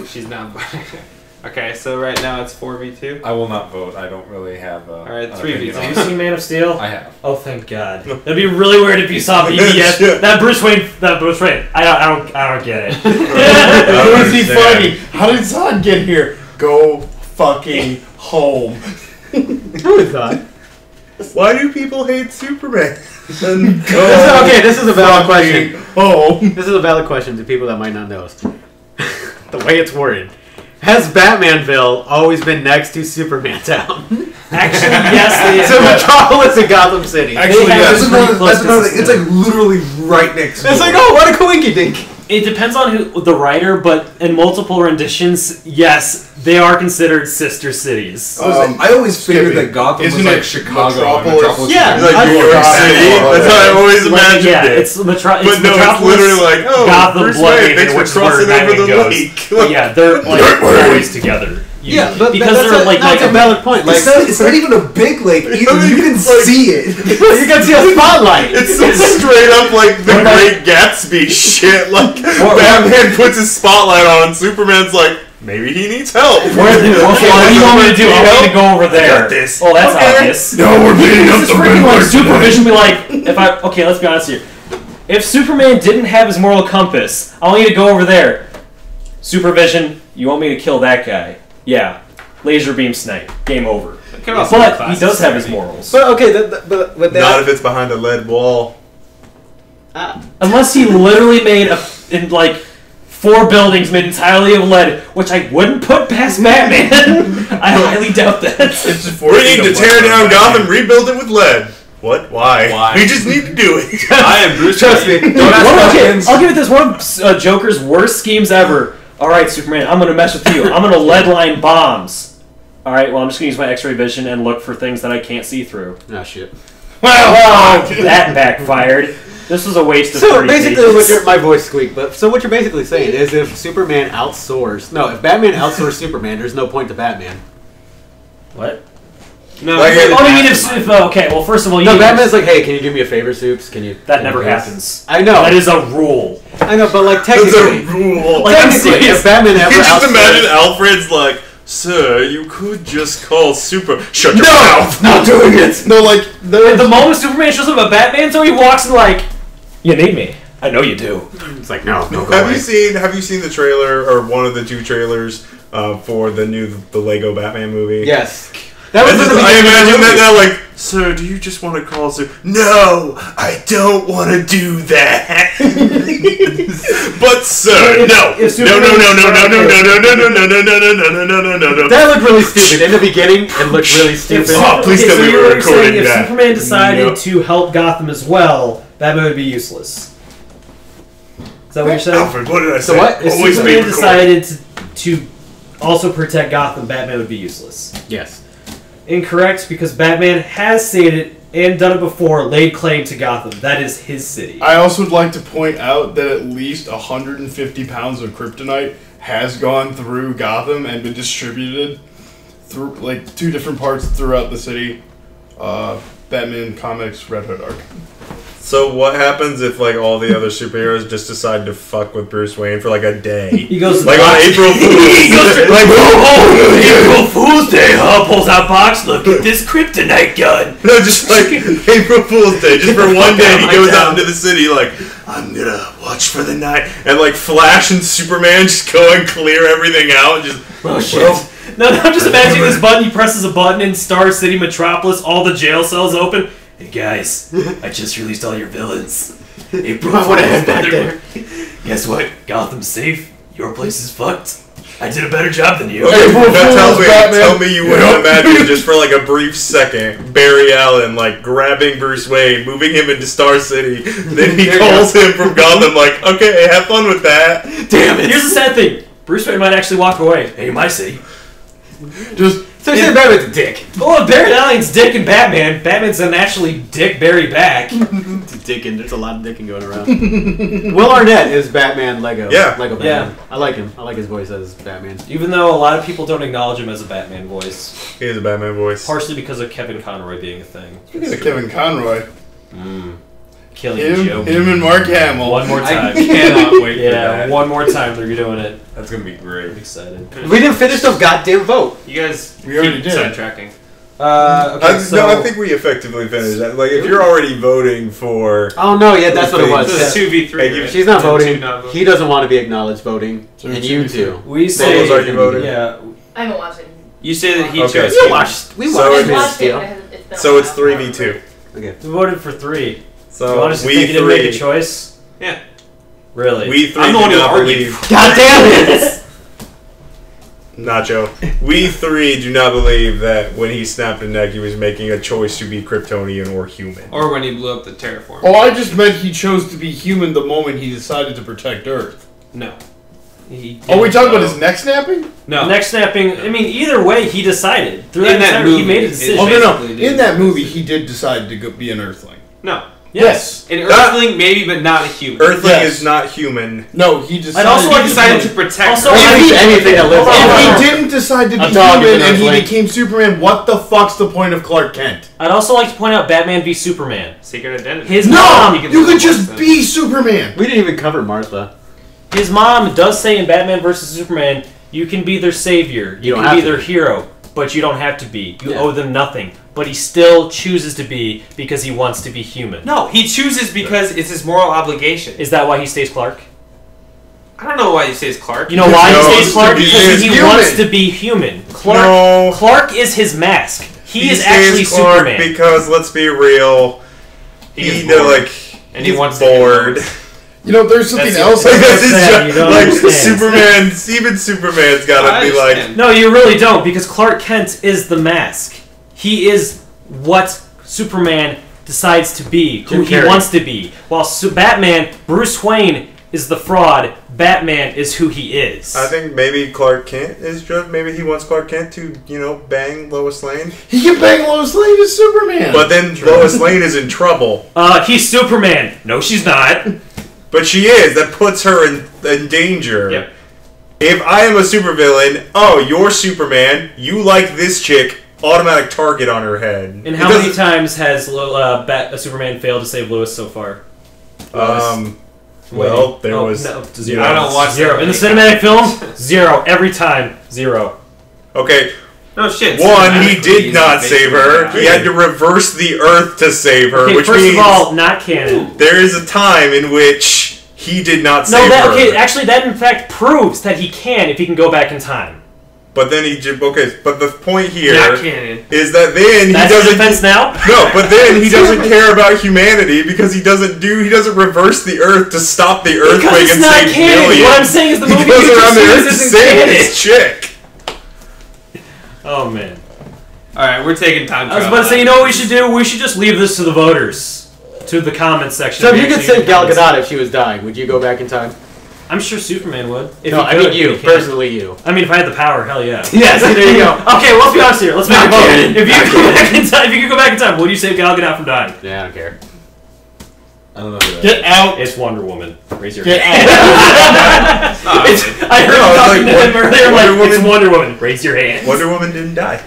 she's not. Okay, so right now it's 4v2. I will not vote. I don't really have. All right, an 3v2. opinion on Have it. you seen Man of Steel? I have. Oh, thank God. That'd be really weird if you saw BVS. Shit. That Bruce Wayne. I don't get it. How is he understand. fighting? How did Zod get here? Go fucking home. Who would thought? Why do people hate Superman? Okay, this is a valid question. Home. This is a valid question to people that might not know. The way it's worded. Has Batmanville always been next to Superman Town? Actually, yes. So Metropolis and Gotham City. Actually, They have yes. this pretty close That's another thing. It's consistency. like literally right next to It's like, oh, what a coinky dink. It depends on who the writer, but in multiple renditions, yes, they are considered sister cities. I always figured Skippy, that Gotham was isn't like it Chicago. and Metropolis? Yeah. Like I New York forgot. City. That's how I always imagined yeah, it. it's But no, it's Metropolis, literally like, oh, Gotham, Bruce Bloodhaven, Wayne, thanks which for is where crossing over Batman the goes. lake. But yeah, they're like always together. Yeah, but because that's they're like a valid point. Like, It's not even a big lake either. You can Like- see it. you can see a spotlight. It's straight up like the Great Gatsby shit. Like, Batman puts his spotlight on, and Superman's like, maybe he needs help. Okay, what do you want me to do? I want you to go over there. got this. Oh, that's Okay. obvious. No, we're beating up This is the freaking like Riddler supervision. Be like, okay, let's be honest here. If Superman didn't have his moral compass, I want you to go over there. Supervision, you want me to kill that guy? Yeah. Laser beam snipe. Game over. Could also be But he classic does have his Superman. morals. But okay, but with Not that, if it's behind a lead wall. Unless he literally made in like 4 buildings made entirely of lead, which I wouldn't put past Batman. I highly doubt that. It's just We need to tear down Gotham, rebuild it with lead. What? Why? Why? We just need to do it. I am Bruce Trust Wayne. me. Don't ask Okay, questions. I'll give it this. One of Joker's worst schemes ever. Alright, Superman, I'm gonna mess with you. I'm gonna lead line bombs. Alright, well, I'm just gonna use my x-ray vision and look for things that I can't see through. oh shit. Well, that backfired. This was a waste of So 30 basically, pages. my voice squeaked. But so what you're basically saying is, if Superman outsourced, if Batman outsourced Superman, there's no point to Batman. What? No, Like, it's Oh, really I mean, mastermind. okay, well, first of all, No, Batman's like, hey, can you do me a favor, Soups? Can you? that can never you please?" happens. I know. That is a rule. I know, but like That's a technically, rule. Like, I'm technically, serious. if Batman ever You just outsourced, imagine Alfred's like, sir, you could just call Shut your mouth. Not doing it. No, like At the moment Superman shows up at Batman's, or he walks in like, you need me. I know you do. it's like no, go Have away. you seen the trailer or one of the 2 trailers for the Lego Batman movie? Yes, that was in the I beginning of the imagine that movie. now, like, sir, do you just want to call Sir? No, I don't want to do that. But sir, no, if no, no, no, no, no, no, no, no, no, no, no, no, no, no, no, no, no, no, no. That looked really stupid in the beginning. It looked really stupid. Oh, please tell me you we're were recording saying if that. Superman decided No. to help Gotham as well, Batman would be useless. Is that what you're saying? Alfred, what did I say? So what? If Always be Superman recording. decided to also protect Gotham, Batman would be useless. Yes. Incorrect, because Batman has stated and done it before, laid claim to Gotham. That is his city. I also would like to point out that at least 150 pounds of kryptonite has gone through Gotham and been distributed through like 2 different parts throughout the city. Batman Comics Red Hood arc. So what happens if like all the other superheroes just decide to fuck with Bruce Wayne for like a day? He goes Like on April Fool's. like, oh, April Fool's Day, huh? Pulls out box. Look at this kryptonite gun. No, just like April Fool's Day. Just for one day, he my goes town. out into the city like, I'm gonna watch for the night, and like Flash and Superman just go and clear everything out. And just Oh shit. No, I'm just imagining this button. He presses a button in Star City Metropolis. All the jail cells open. Hey guys, I just released all your villains. April I wanna head Fool's, back mother- Guess what? Gotham's safe. Your place is fucked. I did a better job than you. Okay, April now Fool's Batman. tell me you wouldn't imagine just for like a brief second Barry Allen like grabbing Bruce Wayne, moving him into Star City, then he calls him from Gotham like, okay, have fun with that. Damn it! Here's the sad thing. Bruce Wayne might actually walk away. Hey, my city. Just So say Batman's a dick. Oh, Barry Allen's dick and Batman. Batman's an actually dick Barry back. Dicking. There's a lot of dicking going around. Will Arnett is Batman Lego. Yeah. Lego Batman. I like him. I like his voice as Batman. Even though a lot of people don't acknowledge him as a Batman voice. He has a Batman voice. Partially because of Kevin Conroy being a thing. speaking of Kevin Conroy, Killing Joe. him and Mark Hamill. One more I time. cannot wait for Yeah, that. one more time they're doing it. That's gonna be great. I'm excited. We didn't finish the goddamn vote. You guys We already keep did. sidetracking. I think we effectively finished that. Like, if you're already voting for... Oh no, yeah, that's what it was. So it's 2v3. Hey, right? She's not Two voting. not voting. He doesn't want to be acknowledged voting. So And it's you 2v3. two. We say. Bubbles, are you voting? Yeah. I haven't watched it. You say that he Okay. chose. We human. We So watched it's- Man of Watched it, Steel. but it's been a So it's while. 3v2. Okay. We voted for 3. So you want us to we think you didn't make a three... choice? Yeah. Really? We three I'm the do one who not argued. believe... God damn it! Nacho. We three do not believe that when he snapped a neck, he was making a choice to be Kryptonian or human. Or when he blew up the terraform. Oh, I just meant he chose to be human the moment he decided to protect Earth. No. Are we talking about his neck snapping? No. Neck snapping. I mean, either way, he decided. Through that In that time, movie, he made a it- decision. Oh, no. Basically did. In that movie, he did decide to be an Earthling. No. Yes. An Earthling, maybe, but not a human. Earthling Yes. is not human. No, he decided. I'd also He like decided to to protect Also, Earth. If he- anything that lives Hold on, on hold If on. he didn't decide to be A dog is human an and he Earthling. became Superman, what the fuck's the point of Clark Kent? I'd also like to point out Batman v Superman. Secret identity. His No! mom, You could just be Superman! We didn't even cover Martha. his mom does say in Batman vs Superman, you can be their savior, You you don't can have be to their be. hero, but you don't have to be. You Yeah. owe them nothing. But he still chooses to be because he wants to be human. No, he chooses because it's his moral obligation. Is that why he stays Clark? I don't know why he says Clark. You know why No, he stays Clark? he Because is he human. wants to be human. Clark, No. Clark is his mask. He is stays actually Clark Superman. because, let's be real, He gets he bored. like And he he's wants to get bored. bored. You know, there's something That's else. it. Because That's it's sad, you just, don't like understand. Superman, even Superman's gotta I be like, understand. No, you really don't, because Clark Kent is the mask. He is what Superman decides to be, who Jim he Carrey. wants to be. While Batman, Bruce Wayne is the fraud, Batman is who he is. I think maybe Clark Kent is just, maybe he wants Clark Kent to, you know, bang Lois Lane. He can bang Lois Lane as Superman! But then Lois Lane is in trouble. He's Superman. No, she's not. But she is. That puts her in danger. Yep. If I am a supervillain, oh, you're Superman, you like this chick, automatic target on her head. And how many times has Superman failed to save Lois so far? Well, there Oh, was... no, zero. I don't watch Zero. that In the many cinematic film, zero. Every time, zero. Okay, No shit. one, he cinematically, did he's not save her. basically He had to reverse the Earth to save her, Okay, which first means of all, not canon. there is a time in which he did not No, save that her. okay. Actually, that in fact proves that he can if he can go back in time. But then he... Okay, but the point here Not canon. is that then he That's his doesn't... defense now. No, but then he doesn't care about humanity because he doesn't reverse the Earth to stop the earthquake Because it's and not save canon. millions. What I'm saying is the He movie goes you around the just Earth to isn't save canon. this chick. Oh man. Alright, we're taking time I was about to say, you know what we should do? We should just leave this to the voters, to the comments section. So if We you could actually save Gal comments. Gadot if she was dying, would you go back in time? I'm sure Superman would. If No, he I could, mean you, if he can. personally you. I mean, if I had the power, hell yeah. Yes, there you go. Okay, well, let's be honest here. Let's make a Not vote. canon. If you Not could go back in time, if you could go back in time, would you save Gal Gadot from dying? Yeah, I don't care. I don't know who that Get out! It's Wonder Woman. Raise your Get hand. out! I heard No, you it's talking like to him earlier. I'm Wonder like, it's Woman. Wonder Woman. Raise your hand. Wonder Woman didn't die.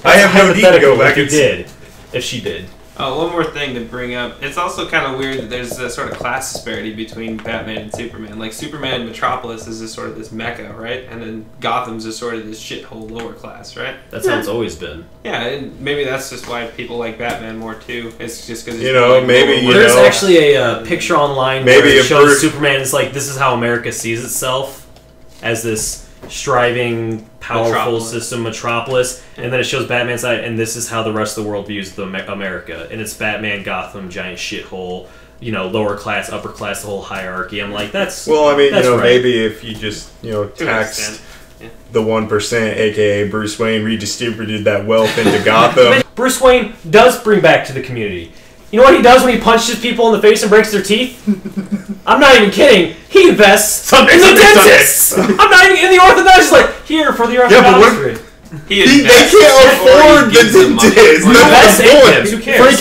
I have no need to Hypothetical, go back if and you did. If she did. Oh, one more thing to bring up. It's also kind of weird that there's a sort of class disparity between Batman and Superman. Like, Superman Metropolis is just sort of this mecca, right? And then Gotham's just sort of this shithole lower class, right? That's how it's always been. Yeah, and maybe that's just why people like Batman more, too. It's just because You know, maybe, you There's know, actually a picture online maybe where it if shows Bruce- Superman is like, this is how America sees itself as this striving, powerful Metropolis. system, metropolis, and then it shows Batman's side, and this is how the rest of the world views America. And it's Batman, Gotham, giant shithole, lower class, upper class, the whole hierarchy. I'm like, that's Well, I mean, that's right. maybe if you just, To an taxed extent. Yeah. the 1%, aka Bruce Wayne, redistributed that wealth into Gotham. Bruce Wayne does bring back to the community. You know what he does when he punches people in the face and breaks their teeth? I'm not even kidding. He invests in the dentist. I'm not even in the orthodontist. Like, here for the orthodontist. They can't afford the dentist. That's the point. Who cares?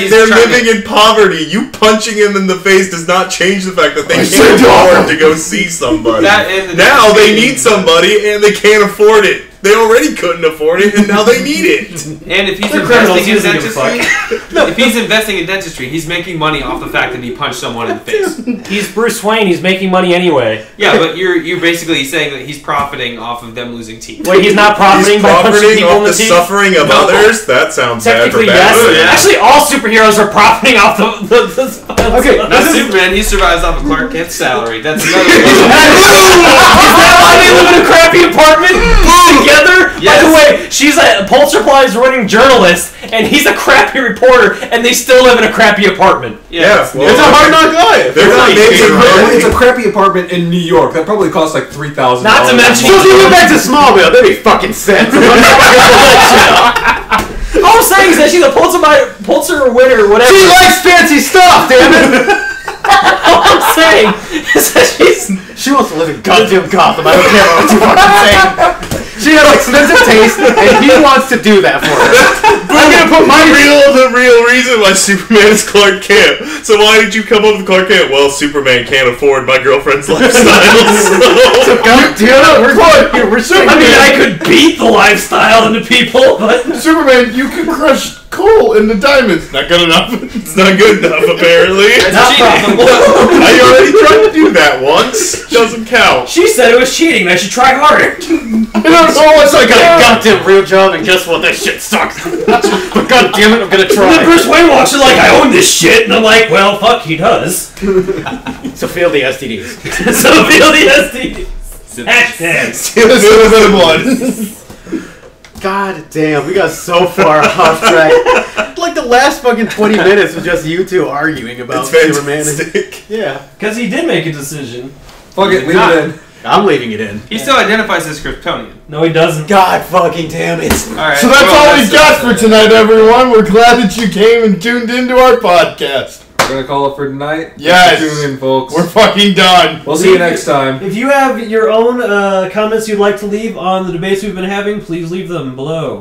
They're living in poverty. You punching him in the face does not change the fact that they can't afford to go see somebody. Now they need somebody and they can't afford it. They already couldn't afford it, and now they need it. And if he's investing in dentistry, he's making money off the fact that he punched someone in the face. He's Bruce Wayne. He's making money anyway. Yeah, but you're basically saying that he's profiting off of them losing teeth. Wait, he's not profiting by punching people in the teeth? Suffering of others? That sounds bad for Technically, yes. Batman. Actually, all superheroes are profiting off the Okay, Not Superman. He survives off of Clark Kent's salary. That's another. Is that why they live in a crappy apartment together? Yes. By the way, she's a Pulitzer Prize winning journalist, and he's a crappy reporter, and they still live in a crappy apartment. Yeah, well, It's a hard knock life. They're not making money. It's a crappy apartment in New York. That probably costs like $3,000. Not to mention, So if you went back to Smallville, that'd be fucking sad. all I'm saying is that she's a Pulitzer winner, whatever. She likes fancy stuff, damn it. All I'm saying is that She wants to live in goddamn Gotham. I don't care what you fucking say. She has expensive taste, and he wants to do that for her. I'm gonna put the real reason why Superman is Clark Kent. So why did you come up with Clark Kent? Well, Superman can't afford my girlfriend's lifestyle. So God damn it, I mean, I could beat the lifestyle into people, but Superman, you can crush coal into diamonds. Not good enough. It's not good enough, apparently. not profitable. I already tried to do that once. Doesn't count. She said it was cheating, and I should try harder. I got a goddamn real job, and guess what? That shit sucks. But God damn it, I'm gonna And then try. Bruce Wayne walks in like, I own this shit, and I'm like, well, fuck, he does. So feel the STDs. So feel the SD. Hashtag. God damn, we got so far off track. Like the last fucking 20 minutes was just you two arguing about Superman. Yeah. Because he did make a decision. Fuck it, leave it in. I'm leaving it in. He still identifies as Kryptonian. No, he doesn't. God fucking damn it. All right. So that's all we got for tonight, everyone. We're glad that you came and tuned into our podcast. We're gonna call it for tonight. Yes. Tune in, folks. We're fucking done. We'll see you next time. If you have your own comments you'd like to leave on the debates we've been having, please leave them below.